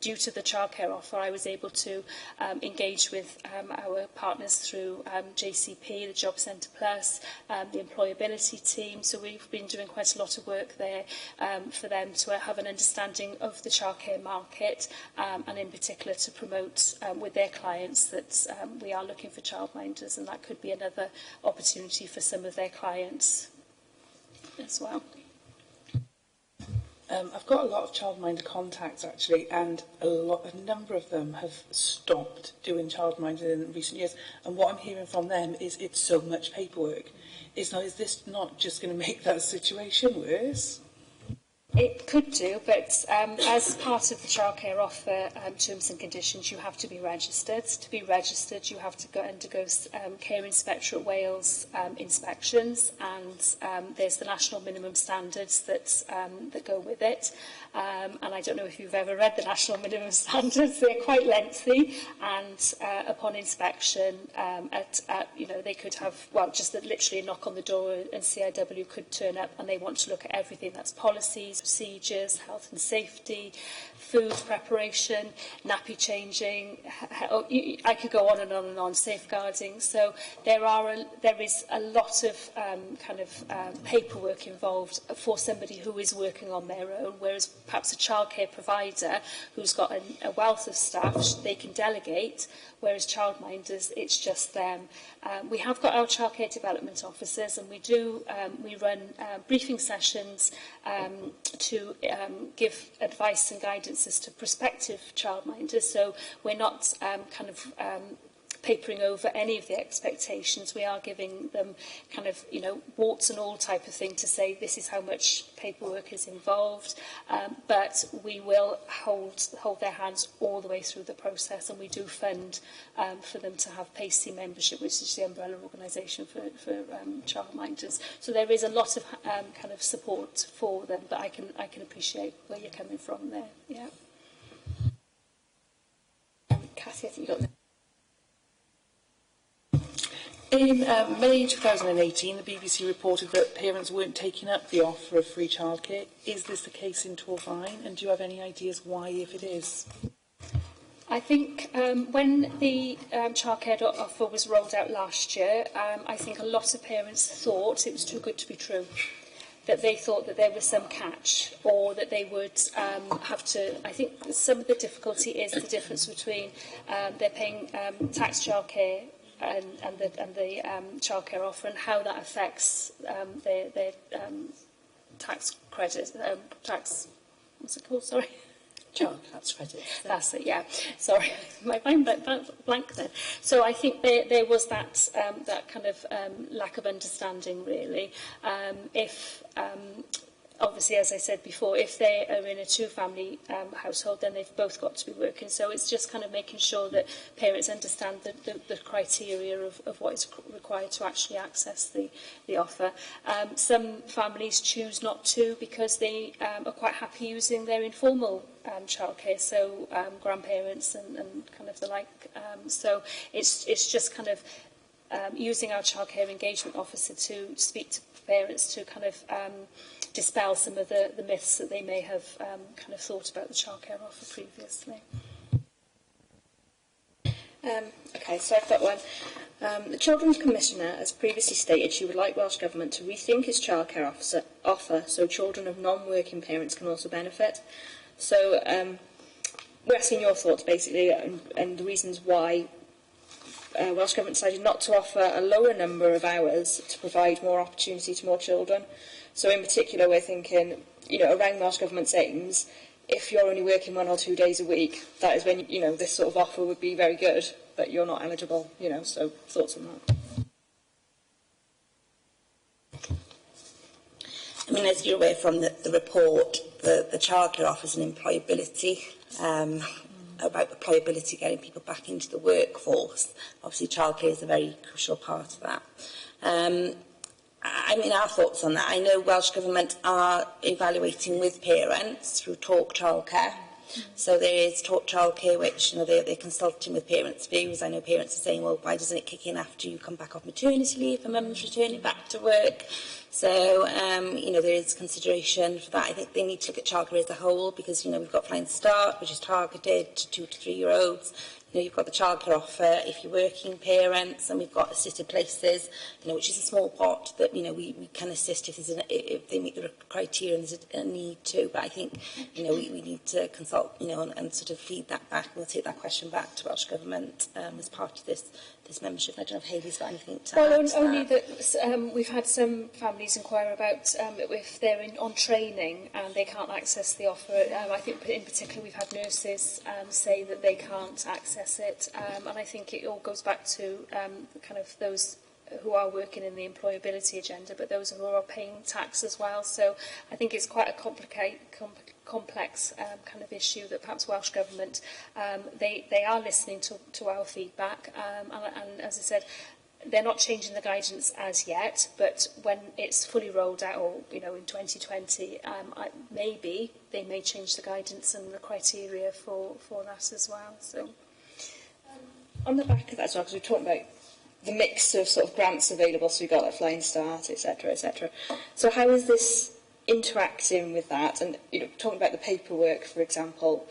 due to the childcare offer, I was able to engage with our partners through JCP, the Job Centre Plus, the employability team. So we've been doing quite a lot of work there for them to have an understanding of the childcare market, and in particular to promote with their clients that we are looking for childminders, and that could be another opportunity for some of their clients as well. I've got a lot of childminder contacts actually, and a number of them have stopped doing childminder in recent years. And what I'm hearing from them is it's so much paperwork. Is this not just going to make that situation worse? It could do, but as part of the childcare offer terms and conditions, you have to be registered. To be registered, you have to undergo Care Inspectorate Wales inspections, and there's the national minimum standards that go with it. And I don't know if you've ever read the national minimum standards. They're quite lengthy, and upon inspection, they could have, just literally a knock on the door, and CIW could turn up and they want to look at everything. That's policies, procedures, health and safety, food preparation, nappy changing. I could go on and on and on, safeguarding. So there is a lot of paperwork involved for somebody who is working on their own, whereas perhaps a childcare provider who's got a wealth of staff, they can delegate, whereas childminders, it's just them. We have got our childcare development officers, and we run briefing sessions to give advice and guidance as to prospective childminders. So we're not papering over any of the expectations. We are giving them warts and all type of thing to say this is how much paperwork is involved, but we will hold their hands all the way through the process, and we do fund for them to have PACE membership, which is the umbrella organisation for childminders. So there is a lot of support for them, but I can appreciate where you're coming from there. Yeah. Cathy, I think you got. In May 2018, the BBC reported that parents weren't taking up the offer of free childcare. Is this the case in Torfaen, and do you have any ideas why, if it is? I think when the childcare offer was rolled out last year, I think a lot of parents thought it was too good to be true. That they thought that there was some catch, or that they would have to. I think some of the difficulty is the difference between they're paying tax childcare and the childcare offer, and how that affects their tax credit, what's it called? Sorry. Child tax credit. That's it, yeah. Sorry, my mind blank then. So I think there was that lack of understanding, really. Obviously, as I said before, if they are in a two-family household, then they've both got to be working. So it's just making sure that parents understand the criteria of what is required to actually access the offer. Some families choose not to because they are quite happy using their informal childcare, so grandparents and the like. So it's just using our childcare engagement officer to speak to parents to kind of dispel some of the myths that they may have kind of thought about the childcare offer previously. Okay, so I've got one. The Children's Commissioner has previously stated she would like Welsh Government to rethink its childcare offer so children of non-working parents can also benefit. So we're asking your thoughts, basically, and the reasons why Welsh Government decided not to offer a lower number of hours to provide more opportunity to more children. So in particular, we're thinking, around Welsh Government's aims, if you're only working 1 or 2 days a week, that is when, this sort of offer would be very good, but you're not eligible, so thoughts on that? I mean, as you're aware from the report, the childcare offers an employability, about employability, getting people back into the workforce. Obviously, childcare is a very crucial part of that. I mean, our thoughts on that. I know Welsh Government are evaluating with parents through Talk Childcare. So there is Talk Childcare, which they're consulting with parents' views. I know parents are saying, well, why doesn't it kick in after you come back off maternity leave and mum's returning back to work? So, there is consideration for that. I think they need to look at childcare as a whole because, we've got Flying Start, which is targeted to 2 to 3 year olds. You've got the childcare offer if you're working parents, and we've got assisted places, which is a small pot that, we can assist if they meet the criteria and there's a need to. But I think, we need to consult, and sort of feed that back. We'll take that question back to Welsh Government as part of this membership. I don't know if Hayley's got anything to add to only that. We've had some families inquire about if they're on training and they can't access the offer. I think in particular we've had nurses say that they can't access it, and I think it all goes back to kind of those who are working in the employability agenda, but those who are paying tax as well. So I think it's quite a complex kind of issue that perhaps Welsh Government, they are listening to our feedback, and as I said, they're not changing the guidance as yet, but when it's fully rolled out, or in 2020, maybe they may change the guidance and the criteria for that as well. So on the back of that as well, because we're talking about the mix of sort of grants available, so you've got like Flying Start, etc., etc. So how is this interacting with that? And talking about the paperwork, for example,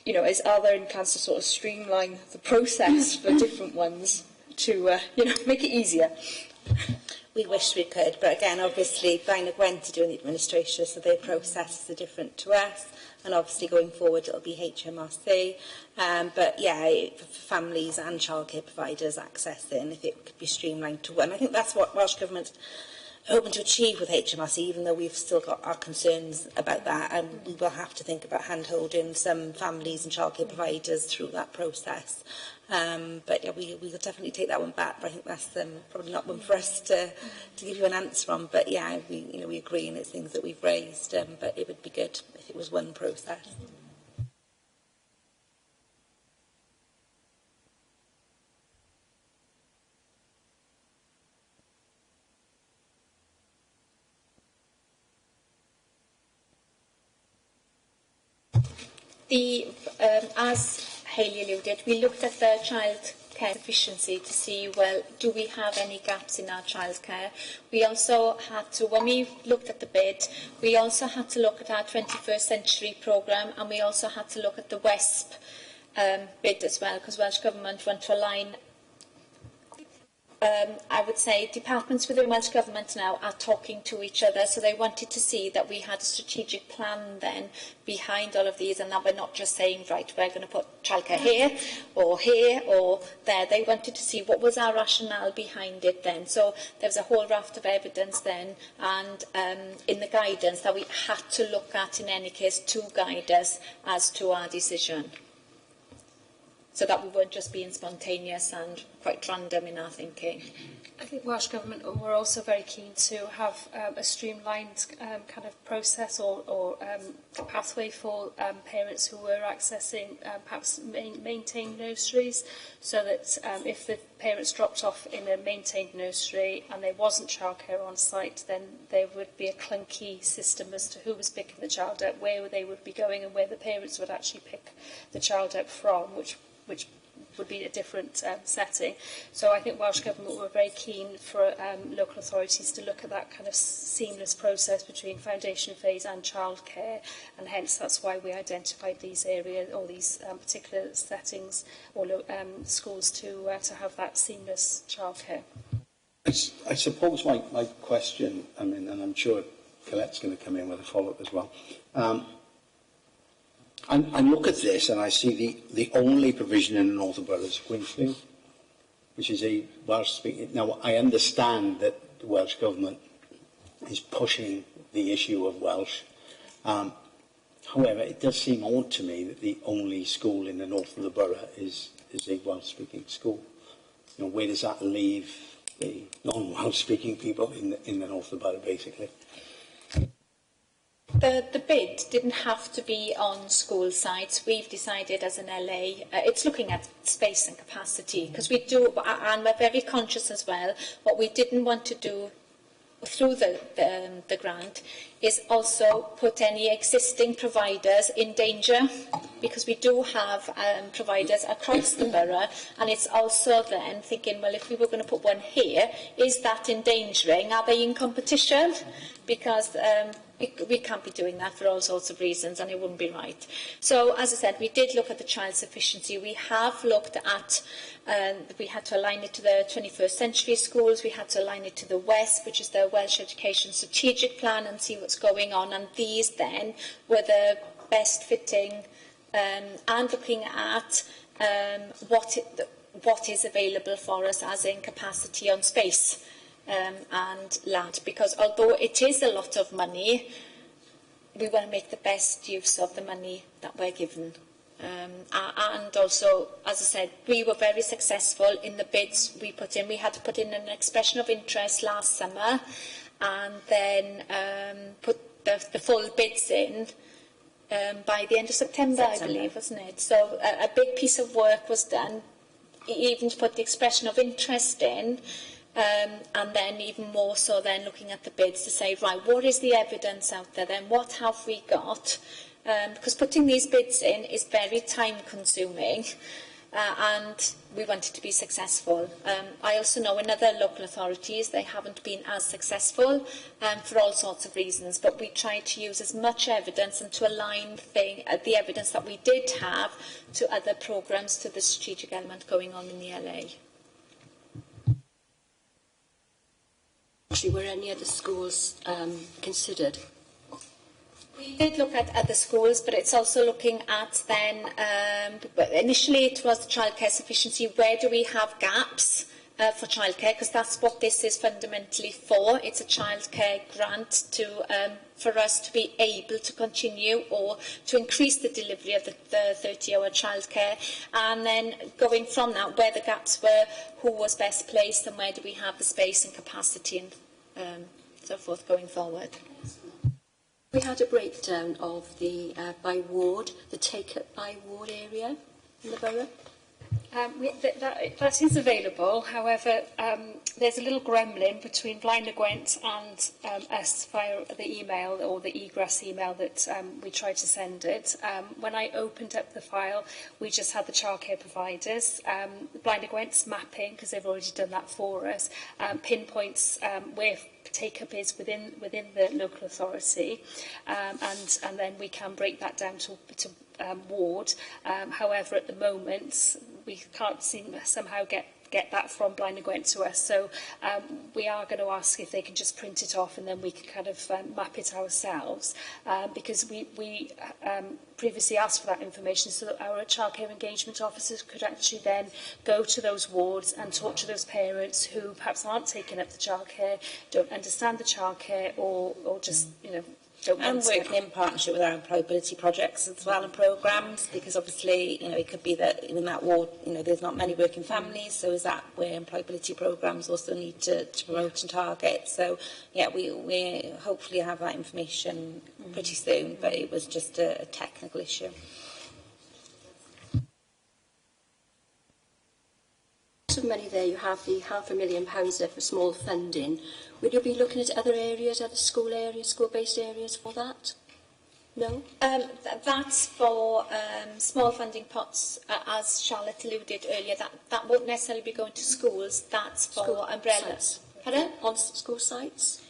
are there any plans to sort of streamline the process for different ones to make it easier? We wish we could, but again, obviously, Blaenau Gwent are doing the administration, so their processes are different to us. And obviously, going forward, it'll be HMRC. But yeah, for families and childcare providers accessing, if it could be streamlined to one. I think that's what Welsh Government hoping to achieve with HMRC, even though we've still got our concerns about that, and we will have to think about hand-holding some families and childcare providers through that process. But yeah, we will definitely take that one back. But I think that's probably not one for us to give you an answer on. But yeah, we agree, and it's things that we've raised. But it would be good if it was one process. As Hayley alluded, we looked at the childcare efficiency to see, well, do we have any gaps in our childcare? We also had to, when we looked at the bid, we also had to look at our 21st century programme, and we also had to look at the WESP bid as well, because Welsh Government want to align. I would say departments within Welsh Government now are talking to each other, so they wanted to see that we had a strategic plan then behind all of these, and that we're not just saying, right, we're going to put childcare here or there. They wanted to see what was our rationale behind it then. So there was a whole raft of evidence then, and in the guidance that we had to look at in any case to guide us as to our decision, so that we weren't just being spontaneous and quite random in our thinking. I think Welsh Government were also very keen to have a streamlined kind of process or a pathway for parents who were accessing perhaps maintained nurseries, so that if the parents dropped off in a maintained nursery and there wasn't childcare on site, then there would be a clunky system as to who was picking the child up, where they would be going, and where the parents would actually pick the child up from, which would be a different setting. So I think Welsh Government were very keen for local authorities to look at that kind of seamless process between foundation phase and childcare, and hence that's why we identified these areas or these particular settings or schools to have that seamless childcare. I suppose my question, I mean, and I'm sure Colette's going to come in with a follow-up as well. I look at this and I see the only provision in the Northern Borough is Gwynflew, which is a Welsh-speaking. Now, I understand that the Welsh Government is pushing the issue of Welsh. However, it does seem odd to me that the only school in the north of the borough is a Welsh-speaking school. You know, where does that leave the non-Welsh-speaking people in the north of the borough, basically? The bid didn't have to be on school sites. We've decided as an LA, it's looking at space and capacity, because we do, and we're very conscious as well, what we didn't want to do through the grant is also put any existing providers in danger, because we do have providers across the borough, and it's also then thinking, well, if we were going to put one here, is that endangering? Are they in competition? Because we can't be doing that for all sorts of reasons, and it wouldn't be right. So, as I said, we did look at the child sufficiency. We have looked at, we had to align it to the 21st century schools, we had to align it to the West, which is the Welsh Education Strategic Plan, and see what's going on. And these then were the best fitting, and looking at what is available for us as in capacity on space. And land, because although it is a lot of money, we want to make the best use of the money that we're given. And also, as I said, we were very successful in the bids we put in. We had to put in an expression of interest last summer, and then put the full bids in by the end of September, I believe, wasn't it? So a big piece of work was done, even to put the expression of interest in. And then even more so then looking at the bids to say, right, what is the evidence out there then? What have we got? Because putting these bids in is very time consuming, and we wanted to be successful. I also know in other local authorities they haven't been as successful for all sorts of reasons, but we tried to use as much evidence and to align the evidence that we did have to other programmes, to the strategic element going on in the LA. Were any other schools considered? We did look at other schools, but it's also looking at then, initially it was childcare sufficiency. Where do we have gaps for childcare? Because that's what this is fundamentally for. It's a childcare grant for us to be able to continue or to increase the delivery of the 30-hour childcare. And then going from that, where the gaps were, who was best placed, and where do we have the space and capacity and so forth going forward. We had a breakdown of the by ward, the take-up by ward area in the borough. That is available. However, there's a little gremlin between Blaen y Gwent and us via the email or the egress email that we tried to send it. When I opened up the file, we just had the childcare providers. Blaen y Gwent's mapping, because they've already done that for us, pinpoints where take-up is within the local authority, and then we can break that down to ward. However, at the moment, we can't somehow get that from Blaen y Gwent to us. So we are going to ask if they can just print it off, and then we can kind of map it ourselves, because we previously asked for that information so that our childcare engagement officers could actually then go to those wards and talk to those parents who perhaps aren't taking up the childcare, don't understand the childcare, or just, you know, and working in partnership with our employability projects as well and programmes, because obviously, you know, it could be that in that ward, you know, there's not many working families, so is that where employability programmes also need to promote and target. So yeah, we hopefully have that information pretty soon, but it was just a technical issue. Of money there, you have the £500,000 there for small funding. Would you be looking at other areas, other school areas, school-based areas for that? No. That's for small funding pots, as Charlotte alluded earlier. That won't necessarily be going to schools. That's for School umbrellas. sites. Pardon? On school sites?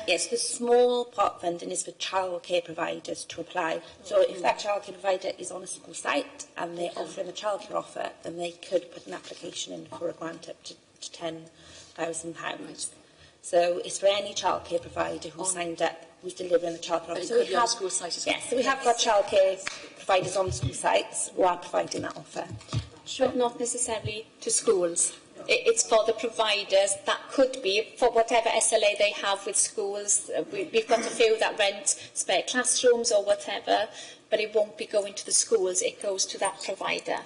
Yes, the small pot funding is for childcare providers to apply. So if that childcare provider is on a school site and they're offering a childcare offer, then they could put an application in for a grant up to £10,000. So it's for any childcare provider who signed up, who's delivering the childcare offer. So we have school site as well. Yes, so we have got childcare providers on school sites who are providing that offer. But not necessarily to schools. It's for the providers. That could be for whatever SLA they have with schools. We've got a few that rent spare classrooms or whatever, but it won't be going to the schools. It goes to that provider.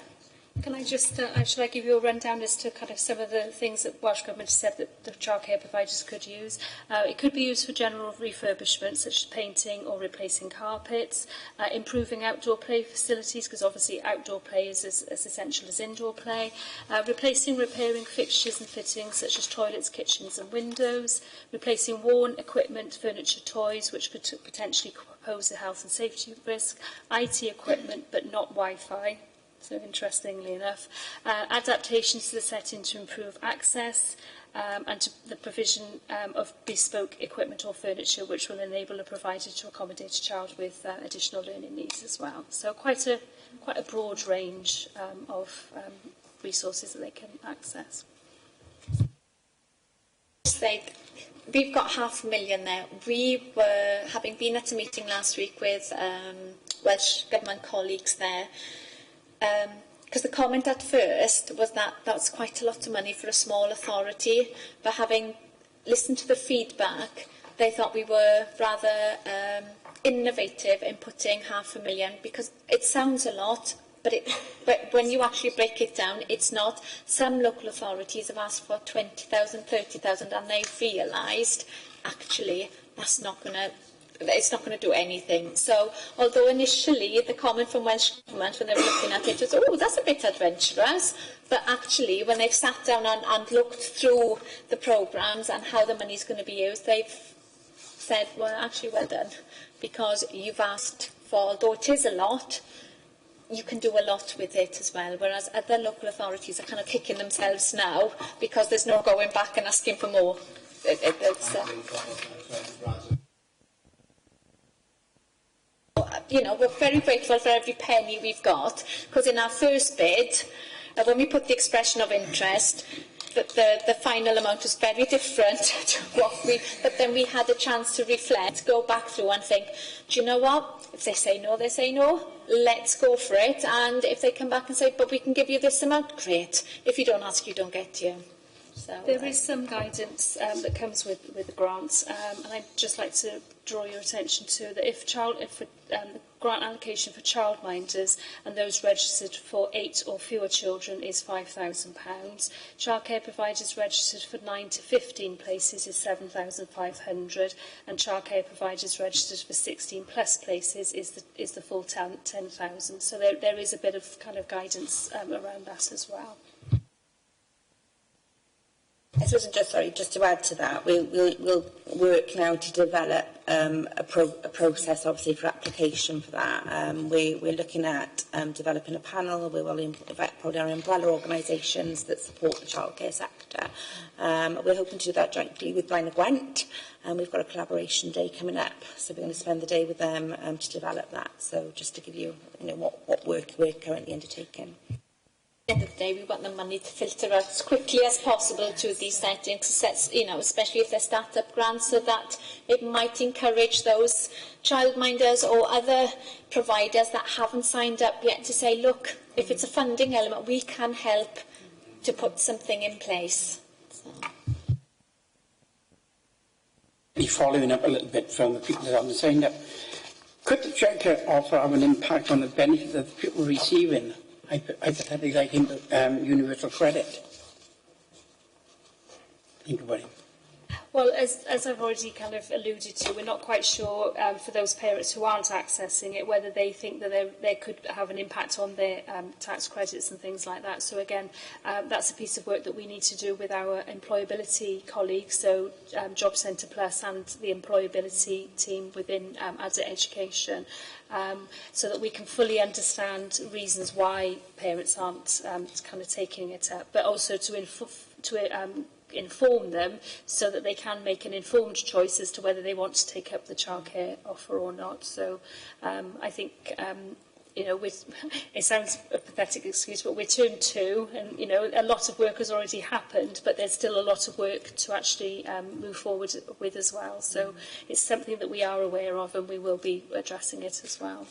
Can I just, shall I give you a rundown as to kind of some of the things that Welsh Government said that the childcare providers could use? It could be used for general refurbishment, such as painting or replacing carpets, improving outdoor play facilities, because obviously outdoor play is as essential as indoor play, replacing, repairing fixtures and fittings, such as toilets, kitchens and windows, replacing worn equipment, furniture, toys, which could potentially pose a health and safety risk, IT equipment, but not Wi-Fi. So interestingly enough, adaptations to the setting to improve access and to the provision of bespoke equipment or furniture which will enable a provider to accommodate a child with additional learning needs as well. So quite a broad range of resources that they can access. We've got £500,000 there. We were, having been at a meeting last week with Welsh Government colleagues there, because the comment at first was that that's quite a lot of money for a small authority, but having listened to the feedback, they thought we were rather innovative in putting £500,000, because it sounds a lot, but when you actually break it down, it's not. Some local authorities have asked for 20,000, 30,000, and they've realised actually that's not going to. It's not going to do anything. So, although initially the comment from Welsh Government when they were looking at it was, oh, that's a bit adventurous, but actually when they've sat down and looked through the programmes and how the money's going to be used, they've said, well, actually, well done, because you've asked for, although it is a lot, you can do a lot with it as well, whereas other local authorities are kind of kicking themselves now because there's no going back and asking for more. You know, we're very grateful for every penny we've got, because in our first bid, when we put the expression of interest, the final amount was very different to what but then we had a chance to reflect, go back through and think, do you know what? If they say no, they say no. Let's go for it. And if they come back and say, but we can give you this amount, great. If you don't ask, you don't get to. So, there is some guidance that comes with the grants, and I'd just like to draw your attention to that if the grant allocation for childminders and those registered for 8 or fewer children is £5,000, childcare providers registered for 9 to 15 places is £7,500, and childcare providers registered for 16 plus places is the full 10,000. So there is a bit of kind of guidance around that as well. I suppose just to add to that, we'll work now to develop a process, obviously, for application for that. We're looking at developing a panel. We will invite probably our umbrella organisations that support the childcare sector. We're hoping to do that jointly with Blaenau Gwent, and we've got a collaboration day coming up, so we're going to spend the day with them to develop that. So just to give you, what work we're currently undertaking. At the end of the day, we want the money to filter out as quickly as possible to these settings, especially if they're start-up grants, so that it might encourage those childminders or other providers that haven't signed up yet to say, look, if it's a funding element, we can help to put something in place. So. Following up a little bit from the people that haven't signed up, could the childcare offer have an impact on the benefit that the people receiving? Hypothetically, like universal credit. Think about it. Well, as I've already kind of alluded to, we're not quite sure for those parents who aren't accessing it whether they think that they could have an impact on their tax credits and things like that. So again, that's a piece of work that we need to do with our employability colleagues, so Job Centre Plus and the employability team within Adult Education, so that we can fully understand reasons why parents aren't kind of taking it up, but also to inform them so that they can make an informed choice as to whether they want to take up the childcare offer or not. So I think, you know, it sounds a pathetic excuse, but we're term 2 and, you know, a lot of work has already happened, but there's still a lot of work to actually move forward with as well. So it's something that we are aware of and we will be addressing it as well.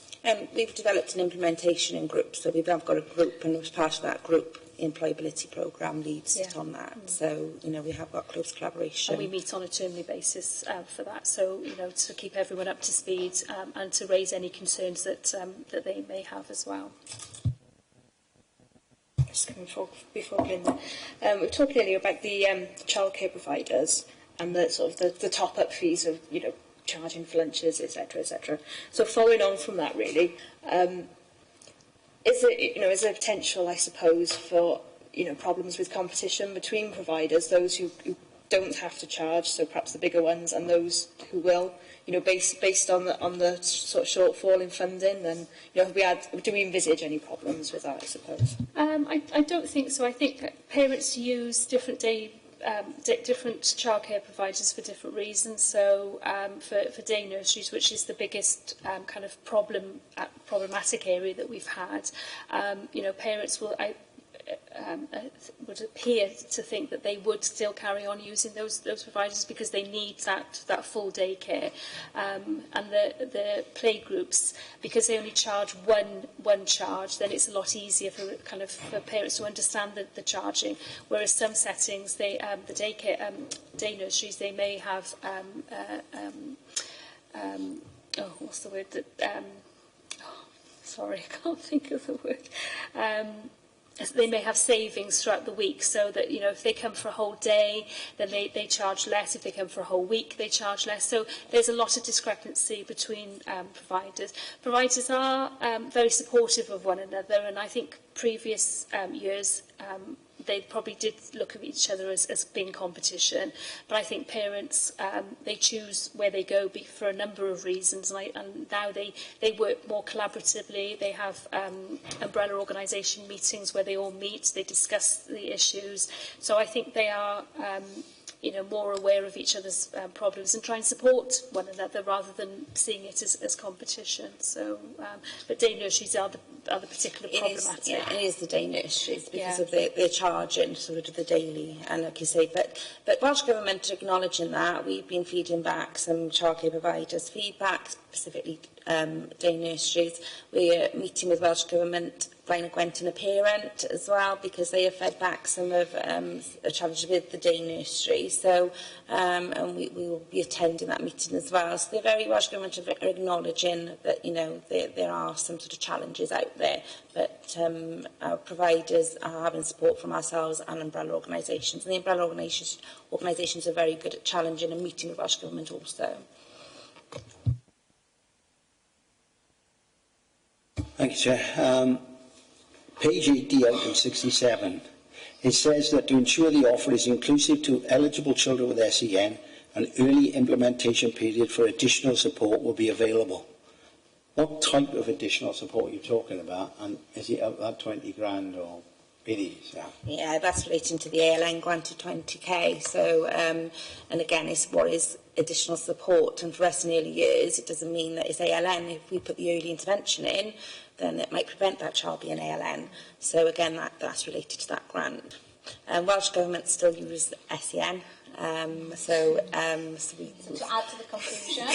We've developed an implementation in groups, so we've got a group, and as part of that group, the employability programme leads it on that. So, you know, we have got close collaboration. And we meet on a termly basis for that, so, you know, to keep everyone up to speed and to raise any concerns that that they may have as well. Just coming before Glenda. We were talking earlier about the childcare providers and the sort of the top-up fees of, you know, charging for lunches, etc., etc. So following on from that, really, is there potential, I suppose, for, you know, problems with competition between providers, those who don't have to charge, so perhaps the bigger ones, and those who will, you know, based on the sort of shortfall in funding? And, you know, do we envisage any problems with that, I suppose? I don't think so. I think parents use different childcare providers for different reasons. So for day nurseries, which is the biggest kind of problematic area that we've had, you know, parents would appear to think that they would still carry on using those providers because they need that full day care, and the play groups, because they only charge one charge, then it's a lot easier for parents to understand the charging. Whereas some settings, the day nurseries, they may have what's the word that sorry, I can't think of the word. They may have savings throughout the week, so that, you know, if they come for a whole day, then they charge less. If they come for a whole week, they charge less. So there's a lot of discrepancy between providers. Providers are very supportive of one another, and I think previous years they probably did look at each other as being competition. But I think parents, they choose where they go for a number of reasons, and now they work more collaboratively. They have umbrella organisation meetings where they all meet, they discuss the issues. So I think they are you know, more aware of each other's problems and try and support one another rather than seeing it as competition. So, but day nurseries are the particular problematic. It is the day nurseries because of their charging sort of the daily, and like you say, but Welsh Government are acknowledging that. We've been feeding back some childcare providers' feedback, specifically day nurseries. We're meeting with Welsh Government, Blaenau Gwent and a parent as well, because they have fed back some of the challenges with the day nursery. So, and we will be attending that meeting as well. So the very Welsh Government are acknowledging that, you know, there are some sort of challenges out there, but our providers are having support from ourselves and umbrella organisations. And the umbrella organisations are very good at challenging and meeting with Welsh Government also. Thank you, Chair. Page 80 out of 67, it says that to ensure the offer is inclusive to eligible children with SEN, an early implementation period for additional support will be available. What type of additional support are you talking about? And is it up that 20 grand or it is? Yeah, that's relating to the ALN grant of 20k. So, and again, it's what is additional support. And for us in early years, it doesn't mean that it's ALN. If we put the early intervention in, then it might prevent that child being ALN. So again, that's related to that grant. Welsh Government still use SEN. So we to add to the confusion.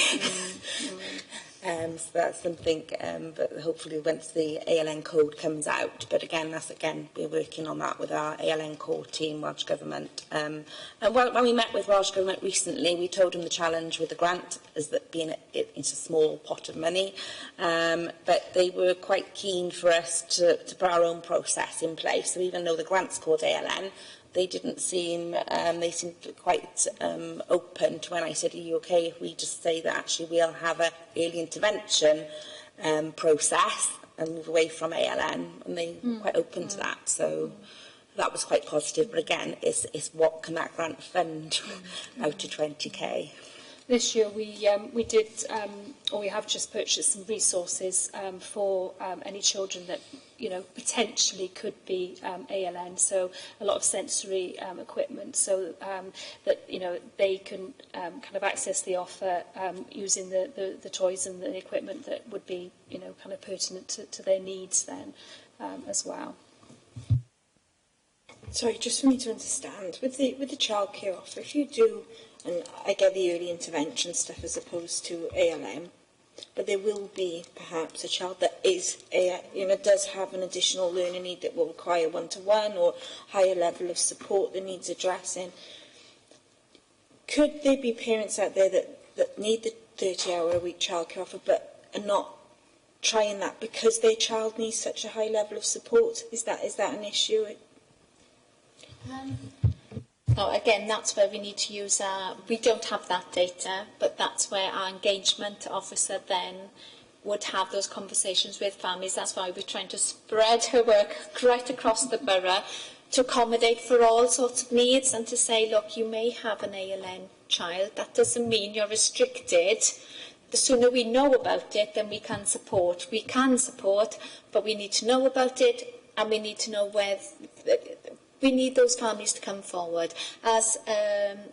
So that's something, but hopefully once the ALN code comes out. But again, we're working on that with our ALN core team, Welsh Government. And when we met with Welsh Government recently, we told them the challenge with the grant is that it's a small pot of money. But they were quite keen for us to put our own process in place. So even though the grant's called ALN, they seemed quite open to when I said, are you okay if we just say that actually we'll have an early intervention process and move away from ALN, and they were quite open to that. So that was quite positive. But again, it's what can that grant fund out to 20k? This year we have just purchased some resources for any children that potentially could be ALN, so a lot of sensory equipment, so that they can kind of access the offer using the toys and the equipment that would be kind of pertinent to their needs then as well. Sorry, just for me to understand, with the childcare offer, if you do, and I get the early intervention stuff as opposed to ALM, but there will be perhaps a child that does have an additional learning need that will require one-to-one or higher level of support that needs addressing. Could there be parents out there that need the 30-hour-a-week childcare offer but are not trying that because their child needs such a high level of support? Is that an issue? No, again, that's where we need to use we don't have that data, but that's where our engagement officer then would have those conversations with families. That's why we're trying to spread her work right across the borough to accommodate for all sorts of needs and to say, look, you may have an ALN child. That doesn't mean you're restricted. The sooner we know about it, then we can support. We can support, but we need to know about it, and we need to know where... We need those families to come forward. As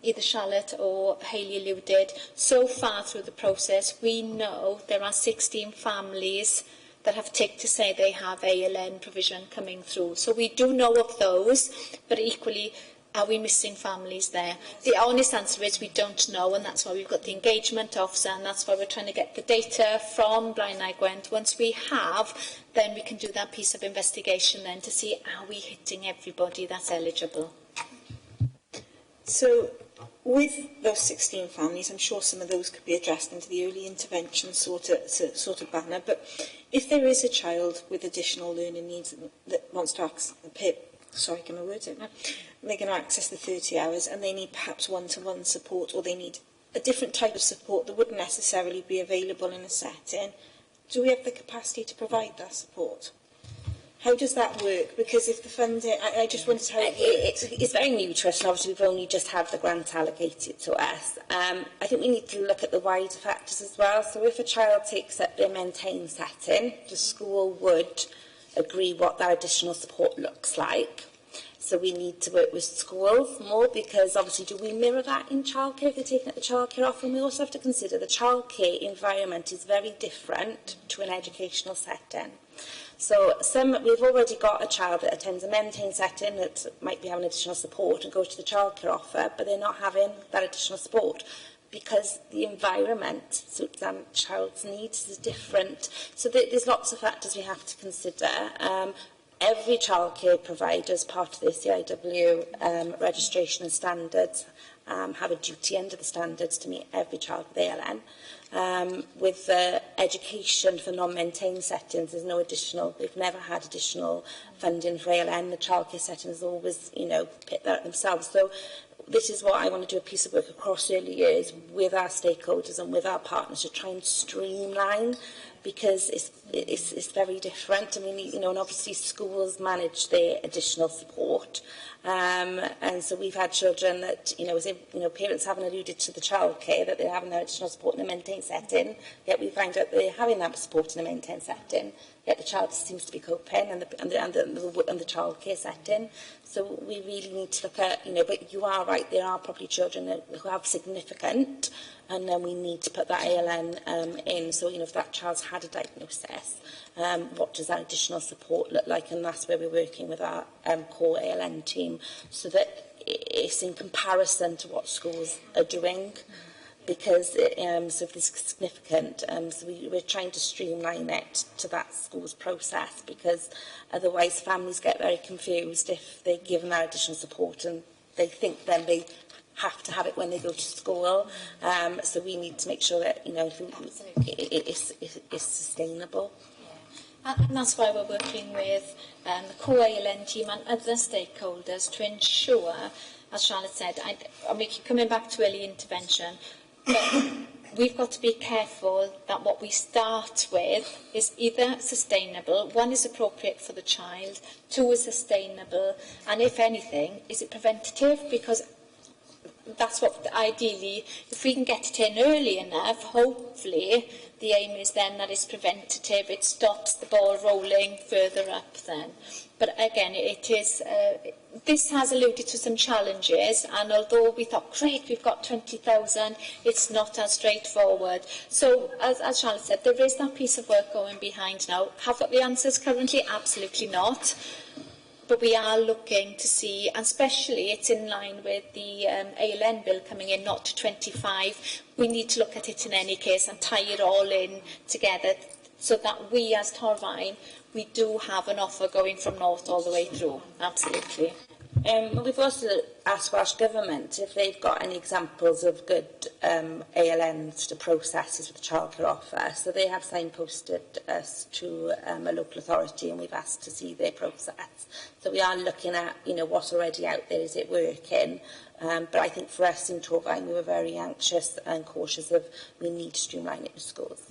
either Charlotte or Hayley alluded, so far through the process, we know there are 16 families that have ticked to say they have ALN provision coming through. So we do know of those, but equally, are we missing families there? The honest answer is we don't know, and that's why we've got the engagement officer, and that's why we're trying to get the data from Blaenau Gwent. Once we have, then we can do that piece of investigation then to see, are we hitting everybody that's eligible? So with those 16 families, I'm sure some of those could be addressed into the early intervention sort of banner, but if there is a child with additional learning needs that wants to access they're going to access the 30 hours and they need perhaps one-to-one support, or they need a different type of support that wouldn't necessarily be available in a setting. Do we have the capacity to provide that support? How does that work? Because if the funding, I just wondered how it's very new to us, and obviously we've only just had the grant allocated to us. I think we need to look at the wider factors as well. So if a child takes up their maintained setting, the school would agree what that additional support looks like. So we need to work with schools more, because obviously do we mirror that in childcare if they're taking up the childcare offer? And we also have to consider the childcare environment is very different to an educational setting. So we've already got a child that attends a maintained setting that might be having additional support and goes to the childcare offer, but they're not having that additional support because the environment suits that child's needs is different. So there's lots of factors we have to consider. Every childcare provider, as part of the CIW registration and standards, have a duty under the standards to meet every child with ALN. With education for non-maintained settings, there's no additional, they've never had additional funding for ALN. The childcare settings always, pick that up themselves. So this is what I want to do, a piece of work across early years with our stakeholders and with our partners to try and streamline, because it's very different. I mean, and obviously schools manage their additional support. And so we've had children that, parents haven't alluded to the childcare, that they're having their additional support in a maintained setting, yet we find out they're having that support in a maintained setting, yet the child seems to be coping, and the childcare setting. So we really need to look at, but you are right, there are probably children who have significant, and then we need to put that ALN in. So, if that child's had a diagnosis, what does that additional support look like? And that's where we're working with our core ALN team, so that it's in comparison to what schools are doing. because so if it's significant, so we're trying to streamline it to that school's process, because otherwise families get very confused if they're given that additional support and they think then they have to have it when they go to school. So we need to make sure that it's sustainable. And that's why we're working with the co-ALN team and other stakeholders to ensure, as Charlotte said, I'm coming back to early intervention, but we've got to be careful that what we start with is either sustainable, one is appropriate for the child, two is sustainable, and if anything, is it preventative? Because that's what ideally, if we can get it in early enough, hopefully the aim is then that it's preventative, it stops the ball rolling further up then. But again, it is, this has alluded to some challenges, and although we thought, great, we've got 20,000, it's not as straightforward. So, as Charlotte said, there is that piece of work going behind now. Have we got the answers currently? Absolutely not. But we are looking to see, and especially it's in line with the ALN bill coming in, not to 25. We need to look at it in any case and tie it all in together so that we as Torfaen, we do have an offer going from north all the way through. Absolutely. We've also asked Welsh Government if they've got any examples of good ALNs to processes with the childcare offer. So they have signposted us to a local authority, and we've asked to see their process. So we are looking at, what's already out there. Is it working? But I think for us in Torfaen, we were very anxious and cautious of we need to streamline it with schools.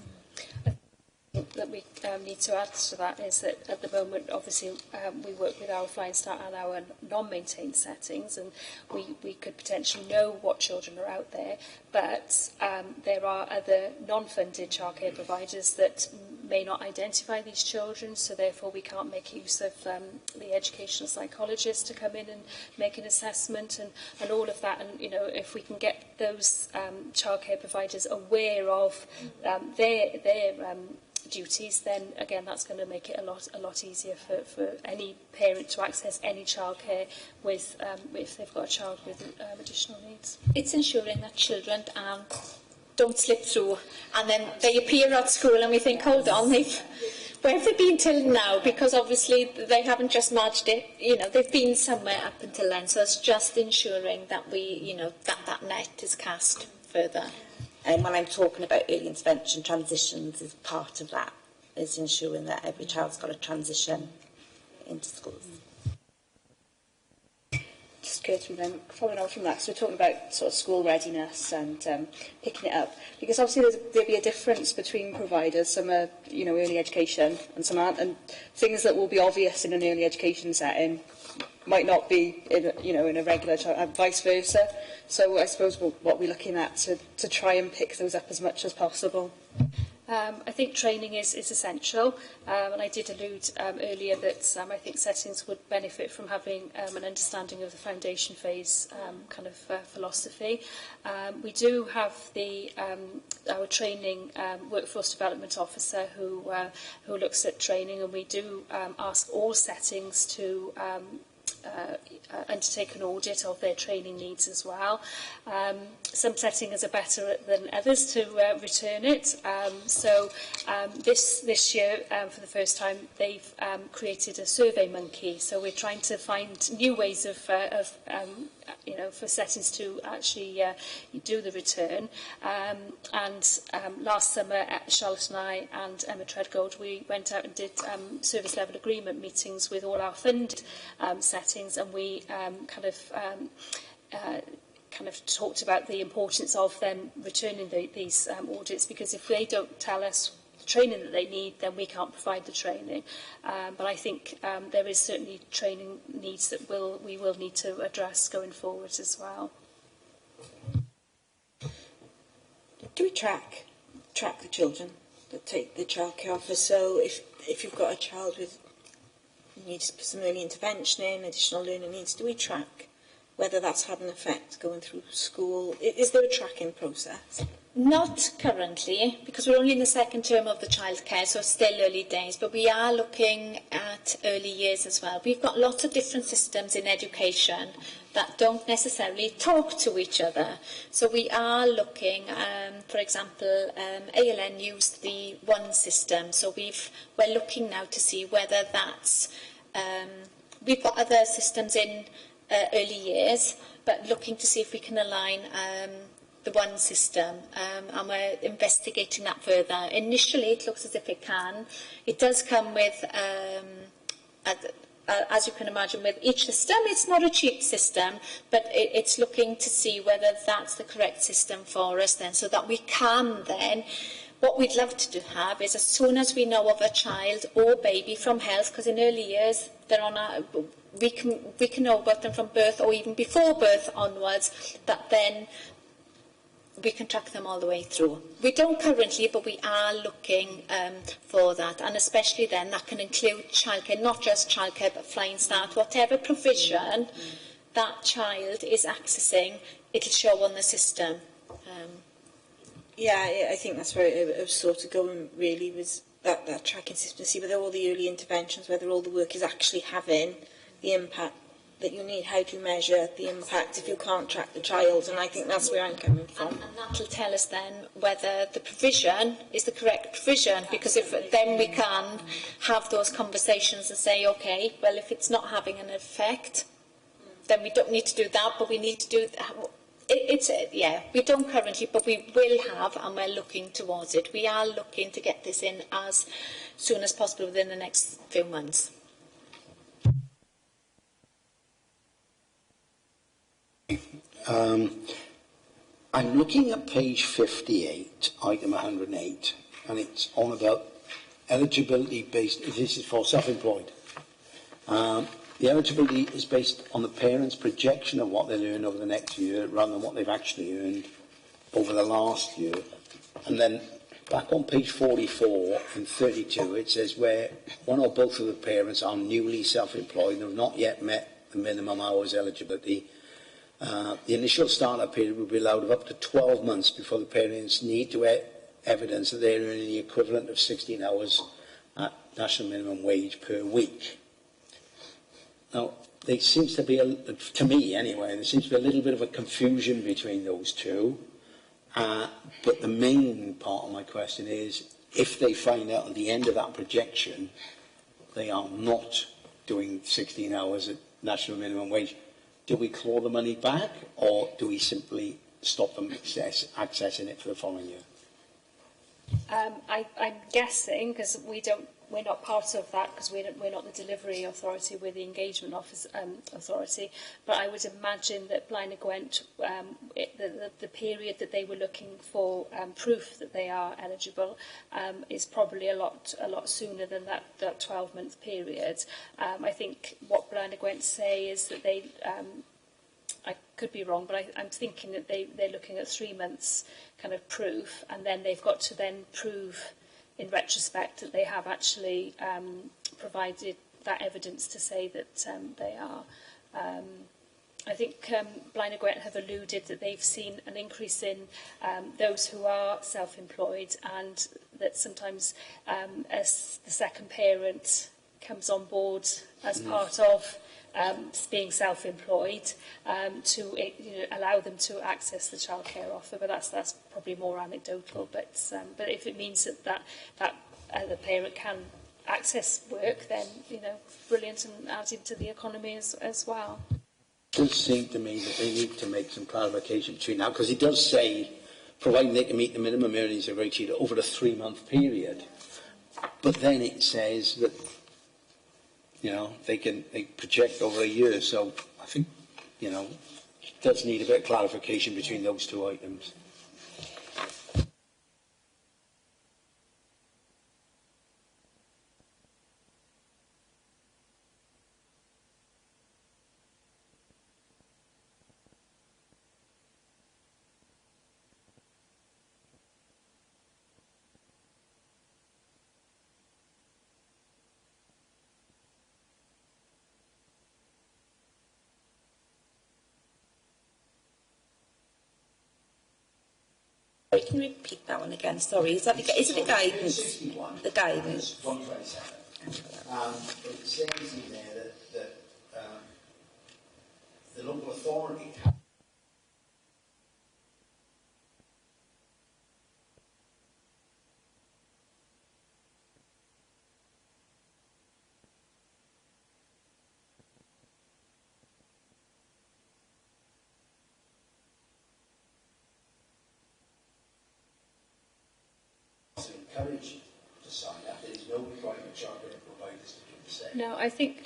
That we need to add to that is that at the moment, obviously, we work with our Flying Start and our non-maintained settings, and we could potentially know what children are out there, but there are other non-funded childcare providers that may not identify these children, so therefore we can't make use of the educational psychologist to come in and make an assessment and all of that. And, if we can get those childcare providers aware of their duties, then again that's going to make it a lot easier for any parent to access any childcare with if they've got a child with additional needs. It's ensuring that children don't slip through, and then they appear at school and we think, hold on, where have they been till now? Because obviously they haven't just merged it, they've been somewhere up until then. So it's just ensuring that we, that net is cast further. And when I'm talking about early intervention, transitions is part of that, is ensuring that every child's got a transition into schools. Just Curtin, then following on from that, so we're talking about sort of school readiness and picking it up, because obviously there'll be a difference between providers. Some are, early education, and some aren't, and things that will be obvious in an early education setting might not be in a regular child, and vice versa. So I suppose what we're looking at to try and pick those up as much as possible. I think training is essential, and I did allude earlier that I think settings would benefit from having an understanding of the foundation phase philosophy. We do have our training workforce development officer who looks at training, and we do ask all settings to undertake an audit of their training needs as well. Some settings are better than others to return it. This year, for the first time, they've created a Survey Monkey. So we're trying to find new ways of for settings to actually do the return. Last summer, Charlotte and I and Emma Treadgold, we went out and did service level agreement meetings with all our funded settings, and we kind of talked about the importance of them returning these audits, because if they don't tell us the training that they need, then we can't provide the training. But I think there is certainly training needs that we will need to address going forward as well. Do we track the children that take the childcare offer? So if you've got a child with needs some early intervention in, additional learning needs, do we track whether that's had an effect going through school? Is there a tracking process? Not currently, because we're only in the second term of the childcare, so still early days, but we are looking at early years as well. We've got lots of different systems in education that don't necessarily talk to each other. So we are looking, for example, ALN used the one system, so we're looking now to see whether that's, we've got other systems in early years, but looking to see if we can align the one system, and we're investigating that further. Initially, it looks as if it can. It does come with, as you can imagine, with each system, it's not a cheap system, but it's looking to see whether that's the correct system for us then, so that we can then, what we'd love to have is as soon as we know of a child or baby from health, because in early years, they're on a, we can know about them from birth or even before birth onwards, that then we can track them all the way through. We don't currently, but we are looking for that, and especially then that can include childcare, not just childcare, but Flying Start, whatever provision that child is accessing, it'll show on the system. Yeah, I think that's where it was sort of going really, was that tracking system, to see whether all the early interventions, whether all the work is actually having the impact that you need. How do you measure the impact if you can't track the child? And I think that's where I'm coming from. And that will tell us then whether the provision is the correct provision, because if then we can have those conversations and say, okay, well, if it's not having an effect, then we don't need to do that, but we need to do yeah, we don't currently, but we will have, and we're looking towards it. We are looking to get this in as soon as possible within the next few months. I'm looking at page 58, item 108, and it's on about eligibility based, this is for self-employed. The eligibility is based on the parents' projection of what they'll earn over the next year rather than what they've actually earned over the last year. And then back on page 44 and 32, it says where one or both of the parents are newly self-employed and have not yet met the minimum hours eligibility. The initial start-up period will be allowed of up to 12 months before the parents need to evidence that they're earning the equivalent of 16 hours at national minimum wage per week. Now, there seems to be, to me anyway, there seems to be a little bit of a confusion between those two. But the main part of my question is, if they find out at the end of that projection they are not doing 16 hours at national minimum wage, do we claw the money back, or do we simply stop them accessing it for the following year? I'm guessing, because we're not part of that, because we're not the delivery authority, we're the engagement office, authority, but I would imagine that Blaenau Gwent, the period that they were looking for proof that they are eligible is probably a lot sooner than that 12-month period. I think what Blaenau Gwent say is that they, I could be wrong, but I'm thinking that they're looking at 3 months kind of proof, and then they've got to then prove in retrospect that they have actually provided that evidence to say that they are. I think Blaenau Gwent have alluded that they've seen an increase in those who are self-employed, and that sometimes as the second parent comes on board as part of being self-employed, to allow them to access the childcare offer, but that's probably more anecdotal. But if it means that the parent can access work, then brilliant, and add into the economy as well. It does seem to me that they need to make some clarification between now, because it does say, providing they can meet the minimum earnings of each year over a 3-month period, but then it says that they project over a year. So I think, it does need a bit of clarification between those two items. Sorry, can you repeat that one again? Sorry, is it the guidance? The guidance. 127. It says in there that the local authority encourage you to sign up. There is no private childcare providers to do the same. No, I think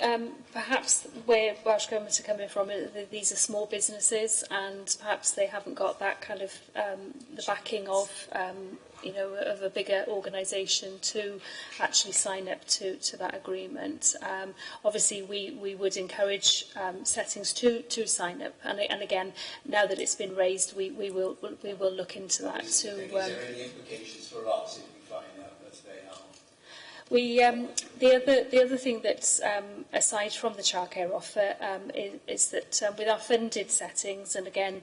perhaps where Welsh Government are coming from, these are small businesses, and perhaps they haven't got that kind of the backing of of a bigger organisation to actually sign up to that agreement. Obviously, we would encourage settings to sign up, and again, now that it's been raised, we will look into that. Is there any implications for us if we find out that they are? The other thing that's aside from the childcare offer is that with our funded settings, and again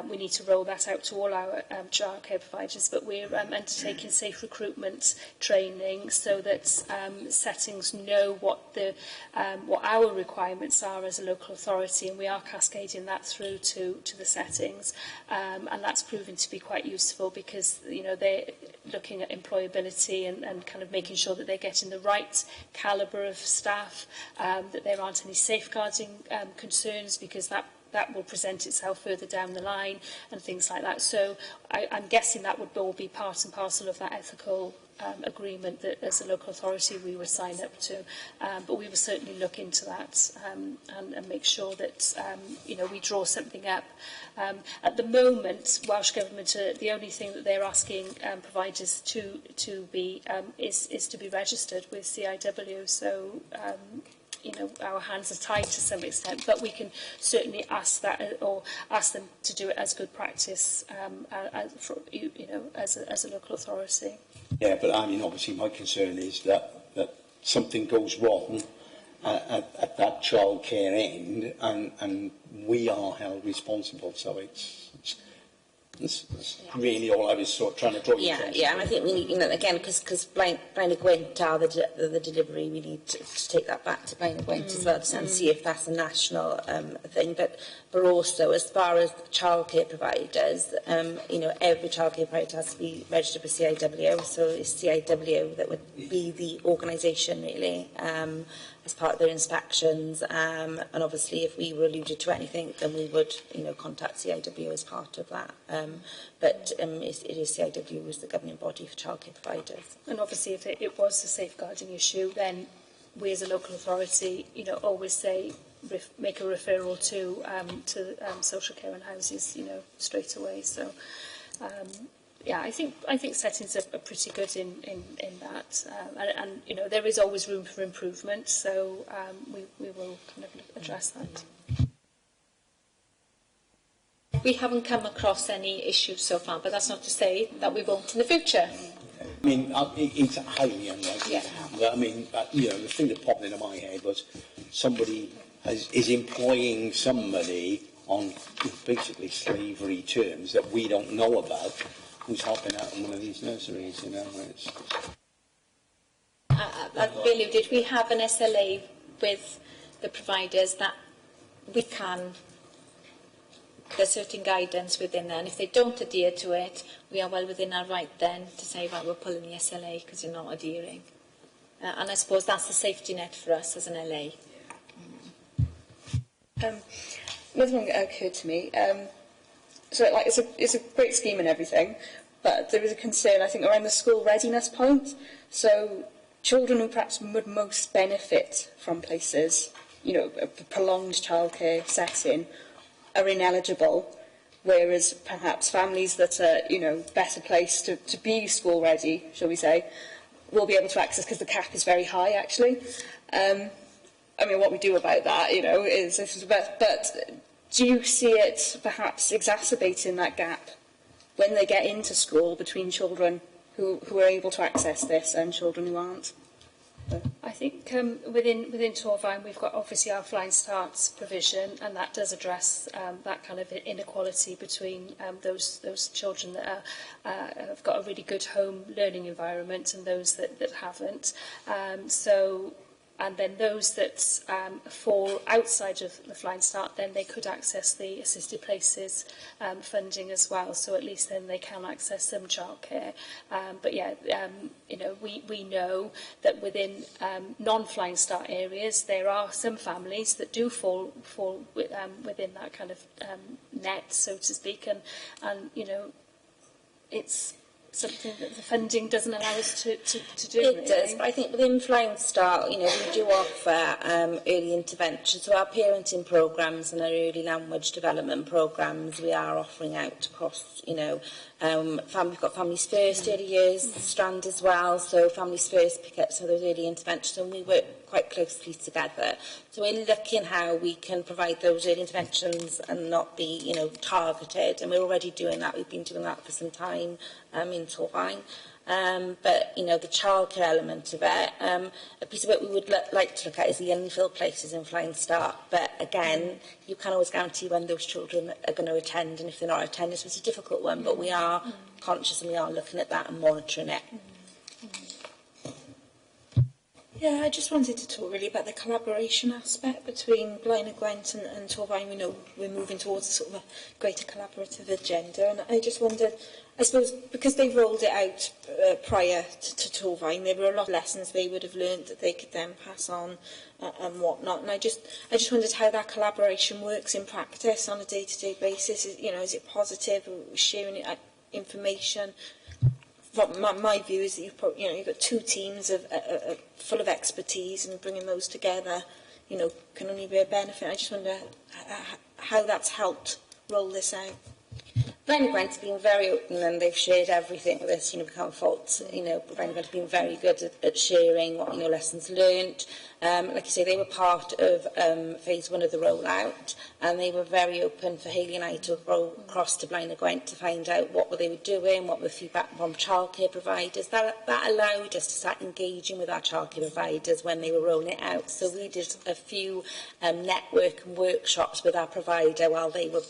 we need to roll that out to all our childcare providers, but we're undertaking safe recruitment training so that settings know what our requirements are as a local authority, and we are cascading that through to the settings, and that's proven to be quite useful because they're looking at employability and kind of making sure that they're getting the right calibre of staff, that there aren't any safeguarding concerns, because that will present itself further down the line and things like that. So I'm guessing that would all be part and parcel of that ethical agreement that as a local authority we would sign up to. But we will certainly look into that and make sure that we draw something up. At the moment, Welsh Government, the only thing that they're asking providers to be is to be registered with CIW. So our hands are tied to some extent, but we can certainly ask that or ask them to do it as good practice as a local authority. Yeah, but I mean, obviously my concern is that something goes wrong at that childcare end, and we are held responsible. So it's really all I was sort of trying to draw your attention. Yeah, and I think we need, again, because Blaen y Gwynt are the delivery, we need to take that back to Blaen y Gwynt as well and see if that's a national thing. But also, as far as childcare providers, every childcare provider has to be registered with CIW, so it's CIW that would be the organisation really, as part of their inspections, and obviously if we were alluded to anything, then we would contact CIW as part of that. But it is CIW as the governing body for childcare providers. And obviously if it was a safeguarding issue, then we as a local authority always say make a referral to social care and houses straight away. So I think settings are pretty good in that, and there is always room for improvement, so we will kind of address that. We haven't come across any issues so far, but that's not to say that we won't in the future. I mean, it's highly unlikely to happen. But I mean, the thing that popped into my head was somebody is employing somebody on basically slavery terms that we don't know about, who's helping out in one of these nurseries, Billy, did we have an SLA with the providers that we can, there's certain guidance within there, and if they don't adhere to it, we are well within our right then to say, right, we're pulling the SLA because you're not adhering. And I suppose that's the safety net for us as an LA. Another one that occurred to me, it's a great scheme and everything, but there is a concern, I think, around the school readiness point. So children who perhaps would most benefit from places, a prolonged childcare setting, are ineligible, whereas perhaps families that are, better placed to be school ready, shall we say, will be able to access, because the cap is very high, actually. I mean, what we do about that, is, but do you see it perhaps exacerbating that gap when they get into school between children who are able to access this and children who aren't? I think within Torfaen we've got obviously our Flying Starts provision, and that does address that kind of inequality between those children that have got a really good home learning environment and those that haven't. And then those that fall outside of the Flying Start, then they could access the Assisted Places funding as well. So at least then they can access some childcare. But yeah, we know that within non-Flying Start areas, there are some families that do fall within that kind of net, so to speak. And it's something that the funding doesn't allow us to do. It does, but I think within Flying Start, we do offer early intervention. So our parenting programmes and our early language development programmes, we are offering out across, we've got Families First early years strand as well. So Families First pick up some of those early interventions, and we work quite closely together. So we're looking how we can provide those early interventions and not be, targeted. And we're already doing that. We've been doing that for some time in Torfaen. But, the childcare element of it, a piece of it we would like to look at is the unfilled places in Flying Start. But again, you can't always guarantee when those children are going to attend, and if they're not attending, so it's a difficult one, but we are conscious and we are looking at that and monitoring it. Yeah, I just wanted to talk really about the collaboration aspect between Blaenau Gwent and Torfaen. We know we're moving towards sort of a greater collaborative agenda, and I just wondered, I suppose, because they rolled it out prior to Torfaen, there were a lot of lessons they would have learned that they could then pass on and whatnot. And I just wondered how that collaboration works in practice on a day-to-day basis. Is it positive, sharing information? My view is that you've got two teams full of expertise, and bringing those together, can only be a benefit. I just wonder how that's helped roll this out. Blaenau Gwent have been very open, and they've shared everything with us. We can't fault. Blaenau Gwent have been very good at sharing what lessons learned. Like you say, they were part of phase 1 of the rollout, and they were very open for Hayley and I to go across to Blaenau Gwent to find out what they were doing, what were the feedback from childcare providers. That allowed us to start engaging with our childcare providers when they were rolling it out. So we did a few network and workshops with our provider while they were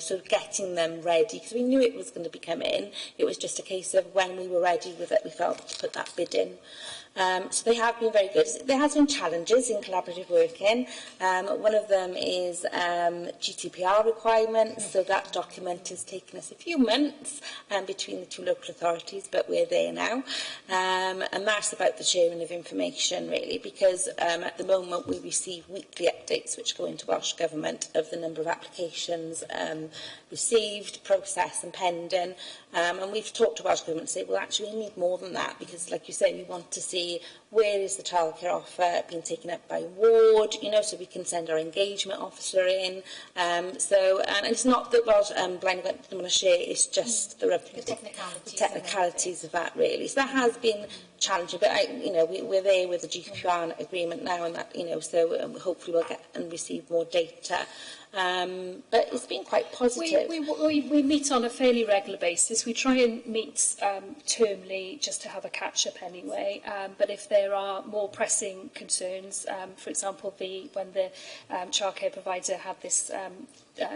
sort of getting them ready, because we knew it was going to be coming. It was just a case of when we were ready with it, we felt to put that bid in. So they have been very good. There has been challenges in collaborative working. One of them is GDPR requirements. So that document has taken us a few months between the two local authorities, but we're there now. And that's about the sharing of information, really, because at the moment we receive weekly updates which go into Welsh Government of the number of applications received, processed and pending. And we've talked to Welsh Government and say, well, actually, we need more than that, because, like you say, we want to see where is the childcare offer being taken up by ward, so we can send our engagement officer in. And it's not that Blaenau Gwent didn't want to share, it's just the technicalities of that, really. So that has been challenging, but we're there with the GDPR agreement now, and that so hopefully we'll get and receive more data. But it's been quite positive. We meet on a fairly regular basis. We try and meet termly just to have a catch-up anyway. But if there are more pressing concerns, for example, when the childcare provider had this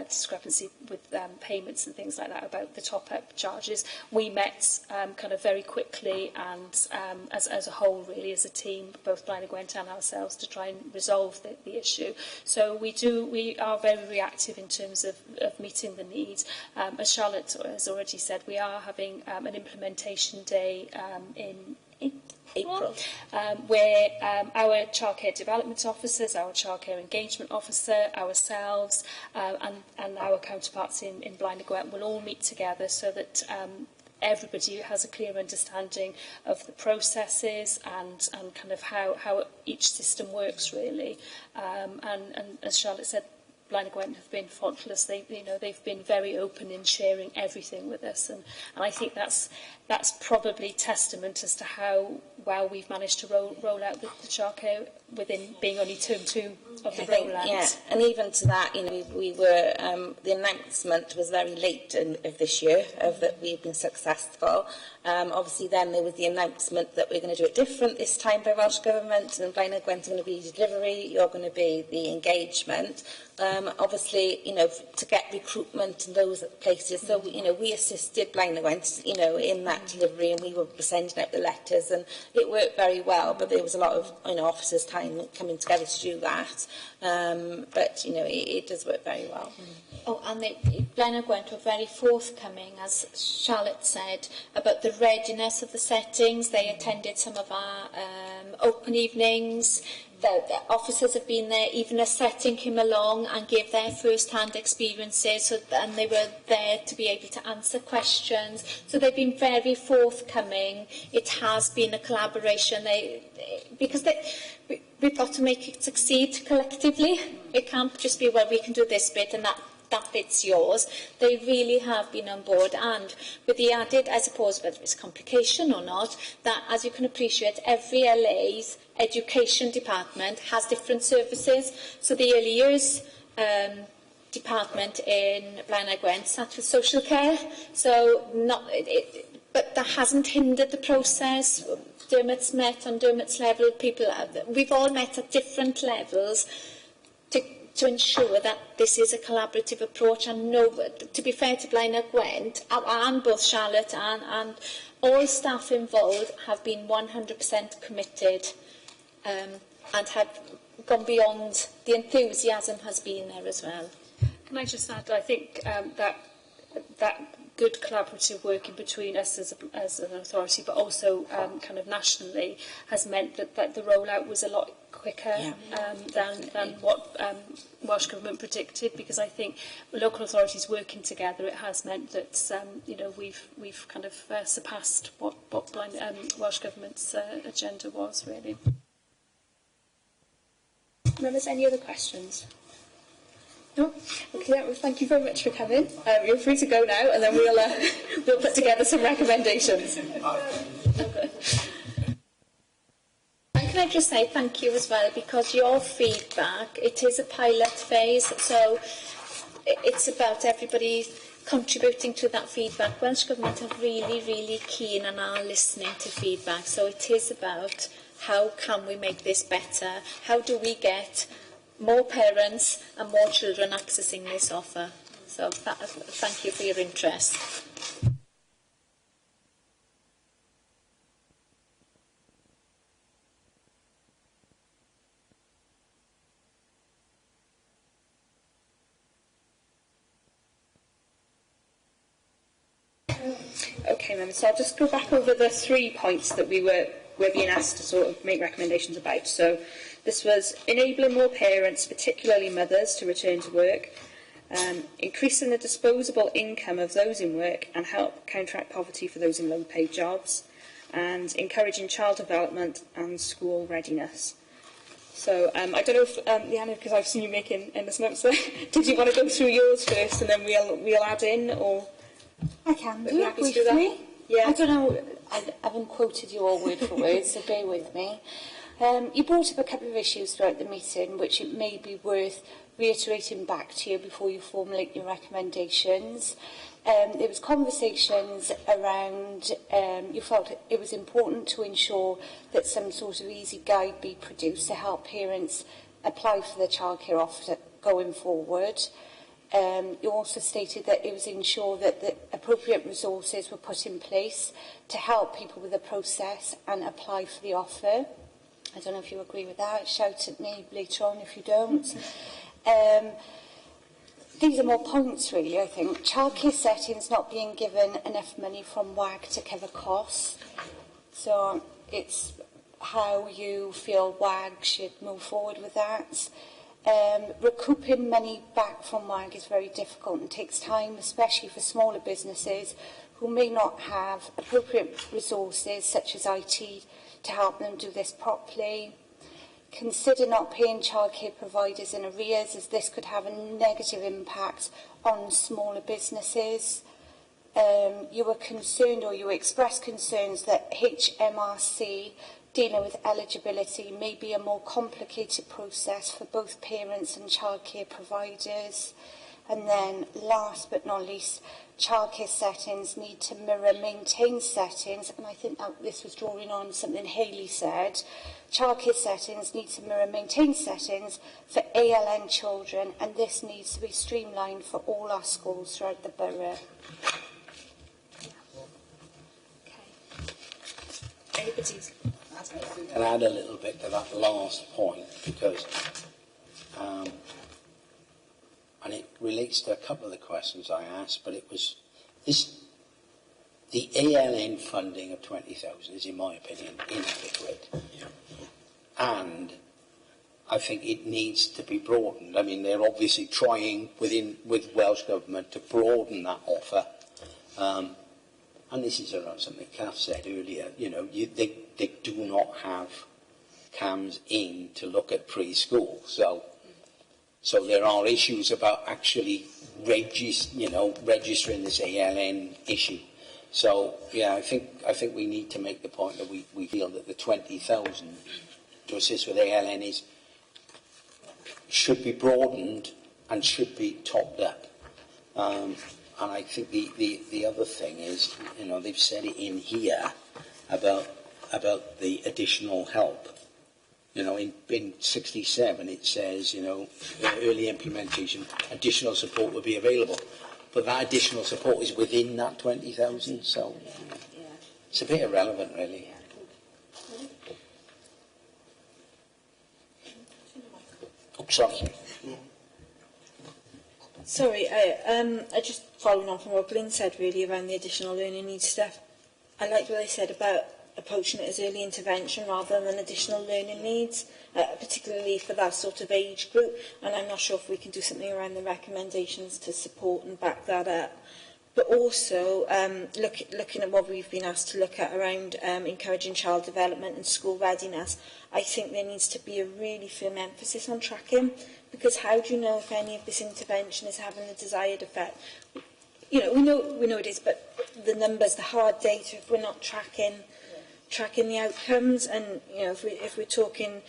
discrepancy with payments and things like that about the top-up charges, we met kind of very quickly and as a whole, really, as a team, both Blaenau Gwent and ourselves, to try and resolve the issue. So we are very reactive in terms of meeting the needs. As Charlotte has already said, we are having an implementation day in April, where our childcare development officers, our childcare engagement officer, ourselves, and our counterparts in Blaenau Gwent will all meet together so that everybody has a clear understanding of the processes and kind of how each system works, really. And as Charlotte said, Blaenau Gwent have been faultless. They've been very open in sharing everything with us, and I think that's probably testament as to how well we've managed to roll out the childcare within being only term 2 of the rollout. Yeah, and even to that, we were the announcement was very late of this year of that we've been successful. Obviously, then there was the announcement that we're going to do it different this time by Welsh Government, and Blaenau Gwent are going to be delivery, you're going to be the engagement. Obviously, to get recruitment in those places. So, we assisted Blaenau Gwent, in that delivery, and we were sending out the letters, and it worked very well. But there was a lot of, officers' time coming together to do that. But it does work very well. Oh, and Blaenau Gwent were very forthcoming, as Charlotte said, about the readiness of the settings. They attended some of our open evenings. The officers have been there, even a setting came along and gave their first-hand experiences, and they were there to be able to answer questions. So they've been very forthcoming. It has been a collaboration. Because we've got to make it succeed collectively. It can't just be, well, we can do this bit and that bit's yours. They really have been on board, and with the added, I suppose, whether it's complication or not, that, as you can appreciate, every LA's education department has different services. So the early years department in Blaenau Gwent sat with social care, but that hasn't hindered the process. Dermot's met on Dermot's level. We've all met at different levels to ensure that this is a collaborative approach. And to be fair to Blaenau Gwent, and both Charlotte and all staff involved have been 100% committed and have gone beyond. The enthusiasm has been there as well. Can I just add, I think that good collaborative working between us as an authority, but also kind of nationally, has meant that the rollout was a lot quicker than what Welsh Government predicted, because I think local authorities working together, it has meant that we've kind of surpassed what Welsh Government's agenda was, really. Members, any other questions? No? Okay, well, thank you very much for coming. You're free to go now, and then we'll put together some recommendations. And can I just say thank you as well, because your feedback, it is a pilot phase, so it's about everybody contributing to that feedback. Welsh Government are really, really keen and are listening to feedback, so it is about how can we make this better? How do we get more parents and more children accessing this offer? So thank you for your interest. Okay, members, so I'll just go back over the 3 points that we're being asked to sort of make recommendations about. So this was enabling more parents, particularly mothers, to return to work, increasing the disposable income of those in work and help counteract poverty for those in low-paid jobs, and encouraging child development and school readiness. So I don't know if, Leanna, because I've seen you making endless notes there, did you want to go through yours first and then we'll add in, or...? I can do it briefly. Yeah. I don't know, I haven't quoted you all word for word, so bear with me. You brought up a couple of issues throughout the meeting, which it may be worth reiterating back to you before you formulate your recommendations. There was conversations around, you felt it was important to ensure that some sort of easy guide be produced to help parents apply for the childcare offer going forward. You also stated that it was ensure that the appropriate resources were put in place to help people with the process and apply for the offer. I don't know if you agree with that. Shout at me later on if you don't. These are more points, really, I think. Childcare settings not being given enough money from WAG to cover costs. So it's how you feel WAG should move forward with that. Recouping money back from WAG is very difficult and takes time, especially for smaller businesses who may not have appropriate resources such as IT to help them do this properly. Consider not paying childcare providers in arrears, as this could have a negative impact on smaller businesses. You were concerned, or you expressed concerns, that HMRC dealing with eligibility may be a more complicated process for both parents and childcare providers. And then, last but not least, childcare settings need to mirror maintained settings, and I think that this was drawing on something Hayley said. Childcare settings need to mirror maintained settings for ALN children, and this needs to be streamlined for all our schools throughout the borough. And add a little bit to that last point, because and it relates to a couple of the questions I asked, but it was this: the ALN funding of 20,000 is, in my opinion, inadequate. Yeah. And I think it needs to be broadened. I mean, they're obviously trying with Welsh Government to broaden that offer. And this is around something Kath said earlier. You know, they do not have CAMS in to look at preschool. So there are issues about actually registering this ALN issue. So yeah, I think we need to make the point that we feel that the 20,000 to assist with ALN should be broadened and should be topped up. And I think the other thing is, you know, they've said it in here about the additional help. You know, in 67 it says, you know, early implementation, additional support will be available. But that additional support is within that 20,000, so it's a bit irrelevant, really. Oh, sorry. Sorry, I just following on from what Glyn said, really, around the additional learning needs stuff. I liked what they said about approaching it as early intervention rather than additional learning needs, particularly for that sort of age group. And I'm not sure if we can do something around the recommendations to support and back that up. But also looking at what we've been asked to look at around encouraging child development and school readiness, I think there needs to be a really firm emphasis on tracking, because how do you know if any of this intervention is having the desired effect? You know, we know it is, but the numbers, the hard data, if we're not tracking the outcomes, and you know, if we're looking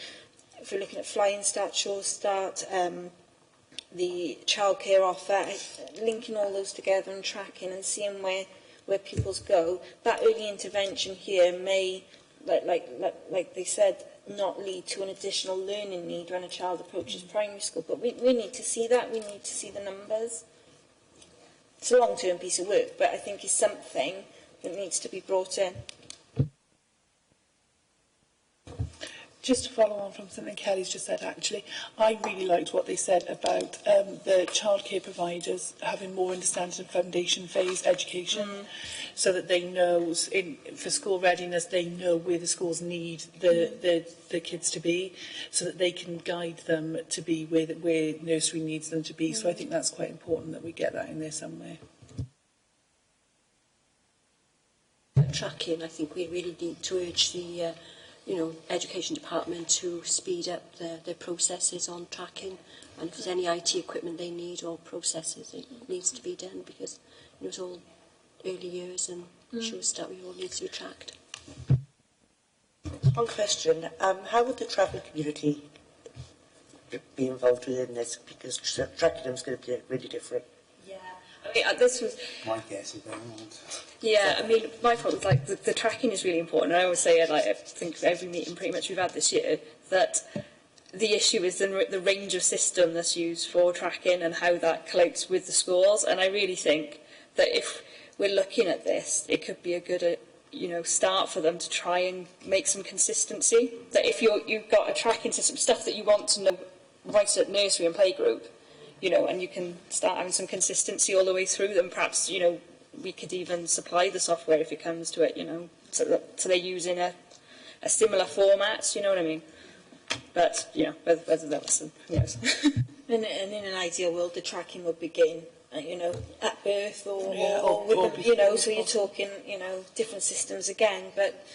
at Flying Start, Sure Start, the childcare offer, linking all those together and tracking and seeing where pupils go, that early intervention here may, like they said, not lead to an additional learning need when a child approaches primary school. But we need to see that. We need to see the numbers. It's a long-term piece of work, but I think it's something that needs to be brought in. Just to follow on from something Kelly's just said, actually, I really liked what they said about the childcare providers having more understanding of foundation phase education, so that they know, for school readiness, they know where the schools need the kids to be, so that they can guide them to be where nursery needs them to be. So I think that's quite important that we get that in there somewhere. Tracking, I think we really need to urge the Education Department to speed up their processes on tracking, and if there's any IT equipment they need or processes, it needs to be done, because it's all early years and sure stuff all needs to be tracked. One question, how would the travel community be involved within this, because tracking them is going to be really different? I mean, this was my guess is they won't. Yeah, I mean, my thought was like the tracking is really important. I always say, I think every meeting pretty much we've had this year, that the issue is the range of system that's used for tracking and how that collates with the schools. And I really think that if we're looking at this, it could be a good start for them to try and make some consistency. That if you've got a tracking system, stuff that you want to know right at nursery and playgroup, and you can start having some consistency all the way through them. Perhaps, we could even supply the software if it comes to it, so they're using a similar format, you know what I mean? But, whether that was, who knows. And in an ideal world, the tracking would begin, at birth or so you're talking, different systems again. But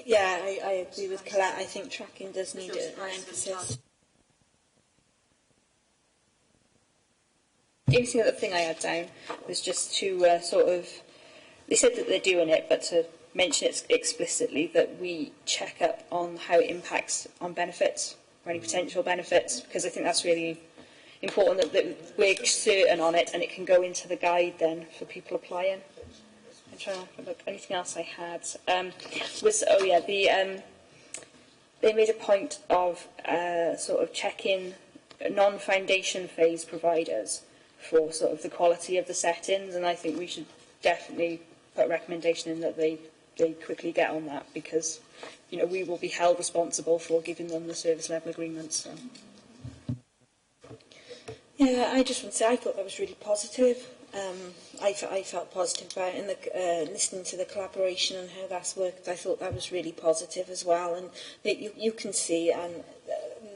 Yeah, I agree with Colette. I think tracking does need an emphasis. The only other thing I had down was just to sort of, they said that they're doing it, but to mention it explicitly that we check up on how it impacts on benefits, or any potential benefits, because I think that's really important that we're certain on it and it can go into the guide then for people applying. I'm trying to look. Anything else I had was, oh yeah, they made a point of sort of checking non-foundation phase providers for sort of the quality of the settings, and I think we should definitely put a recommendation in that they quickly get on that, because you know we will be held responsible for giving them the service level agreements. So. Yeah, I just want to say I thought that was really positive. I felt positive about it, and listening to the collaboration and how that's worked. I thought that was really positive as well, and that you can see, and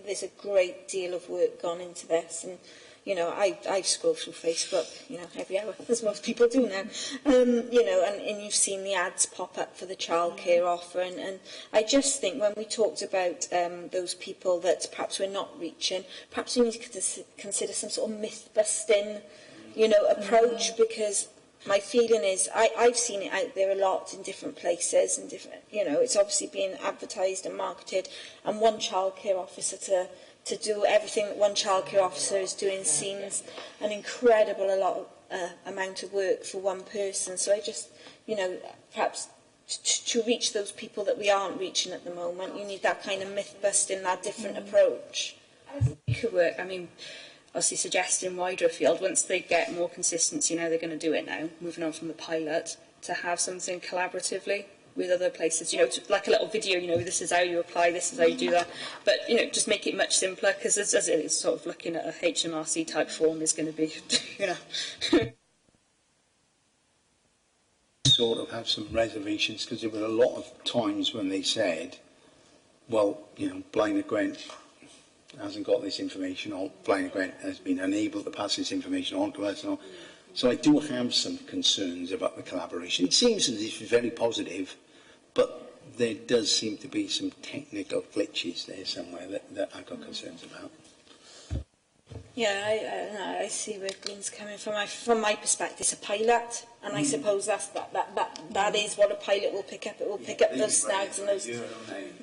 there's a great deal of work gone into this. And you know, I scroll through Facebook, you know, every hour, as most people do now. You know, and you've seen the ads pop up for the childcare offer, and I just think when we talked about those people that perhaps we're not reaching, perhaps we need to consider some sort of myth-busting, you know, approach, because my feeling is I've seen it out there a lot in different places, and different, you know, it's obviously being advertised and marketed, and one childcare officer to do everything that one childcare officer is doing seems an incredible amount of work for one person. So I just, you know, perhaps to reach those people that we aren't reaching at the moment, you need that kind of myth-busting, that different approach. It could work. I mean, obviously suggesting wider afield, once they get more consistency, now they're going to do it now, moving on from the pilot, to have something collaboratively with other places, you know, like a little video, you know, this is how you apply, this is how you do that. But, you know, just make it much simpler, because as it is, sort of looking at a HMRC type form is going to be, you know. Sort of have some reservations, because there were a lot of times when they said, well, you know, Blaenau Gwent hasn't got this information, or Blaenau Gwent has been unable to pass this information on to us. So I do have some concerns about the collaboration. It seems as if it's very positive, but there does seem to be some technical glitches there somewhere that I've got concerns about. Yeah, I see where Glyn's coming from. From my perspective, it's a pilot, and I suppose that is what a pilot will pick up. It will pick up those snags and those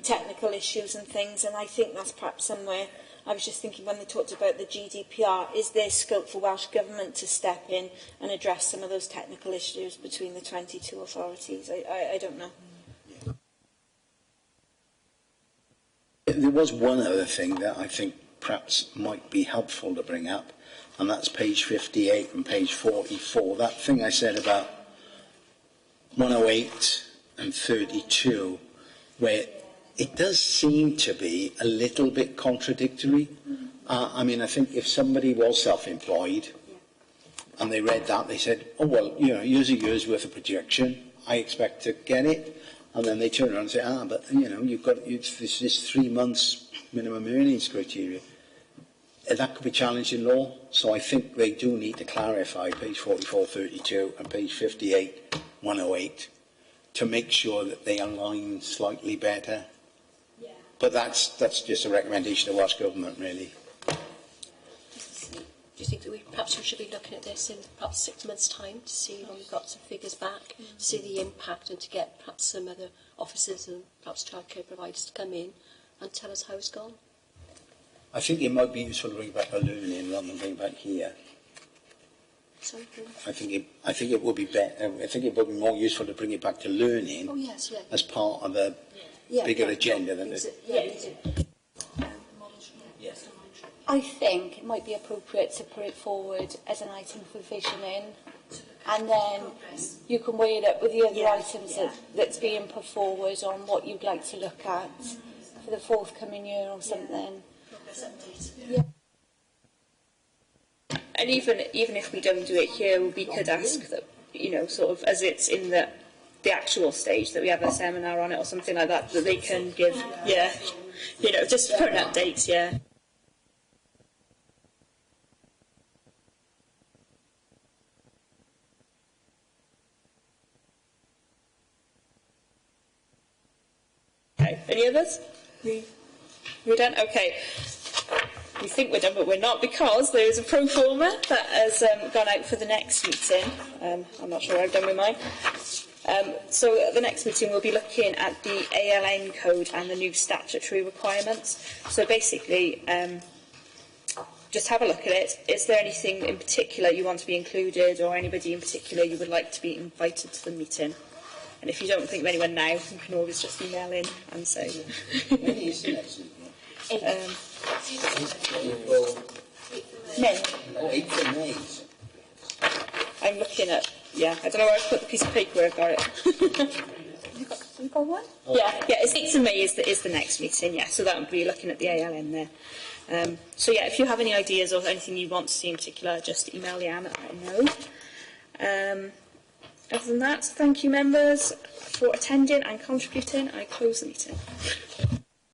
technical issues and things, and I think that's perhaps somewhere. I was just thinking when they talked about the GDPR, is there scope for Welsh Government to step in and address some of those technical issues between the 22 authorities? I don't know. There was one other thing that I think perhaps might be helpful to bring up, and that's page 58 and page 44. That thing I said about 108 and 32, where it does seem to be a little bit contradictory. I mean, I think if somebody was self-employed and they read that, they said, oh, well, you know, here's a year's worth of projection, I expect to get it. And then they turn around and say, but, you know, you've got this 3 months minimum earnings criteria. That could be challenged in law. So I think they do need to clarify page 44, 32 and page 58, 108 to make sure that they align slightly better. But that's just a recommendation to Welsh Government, really. Do you think that we should be looking at this in perhaps 6 months' time to see when we've got some figures back, to see the impact, and to get perhaps some other officers and perhaps childcare providers to come in and tell us how it's gone? I think it might be useful to bring back a learning rather than bring back here. Sorry, I think it would be better. I think it would be more useful to bring it back to learning as part of a bigger agenda than it. I think it might be appropriate to put it forward as an item for visioning, and then you can weigh it up with the other items that's being put forward on what you'd like to look at for the forthcoming year or something. Yeah. And even if we don't do it here, we could ask that, you know, sort of as it's in the actual stage, that we have a seminar on it or something like that they can give, you know, just for an update, Okay. Any others? We're done? Okay. We think we're done, but we're not, because there is a pro forma that has gone out for the next meeting. I'm not sure what I've done with mine. So at the next meeting we'll be looking at the ALN code and the new statutory requirements. So basically, just have a look at it. Is there anything in particular you want to be included, or anybody in particular you would like to be invited to the meeting? And if you don't think of anyone now, you can always just email in and say. When is the next meeting? May. Oh, 8th of May. I'm looking at, I don't know where I put the piece of paper where I've got it. you got one? Oh. Yeah, it's 8th of May is the next meeting, so that would be looking at the ALN there. So if you have any ideas or anything you want to see in particular, just email Leanne and let her know. Other than that, thank you members for attending and contributing. I close the meeting.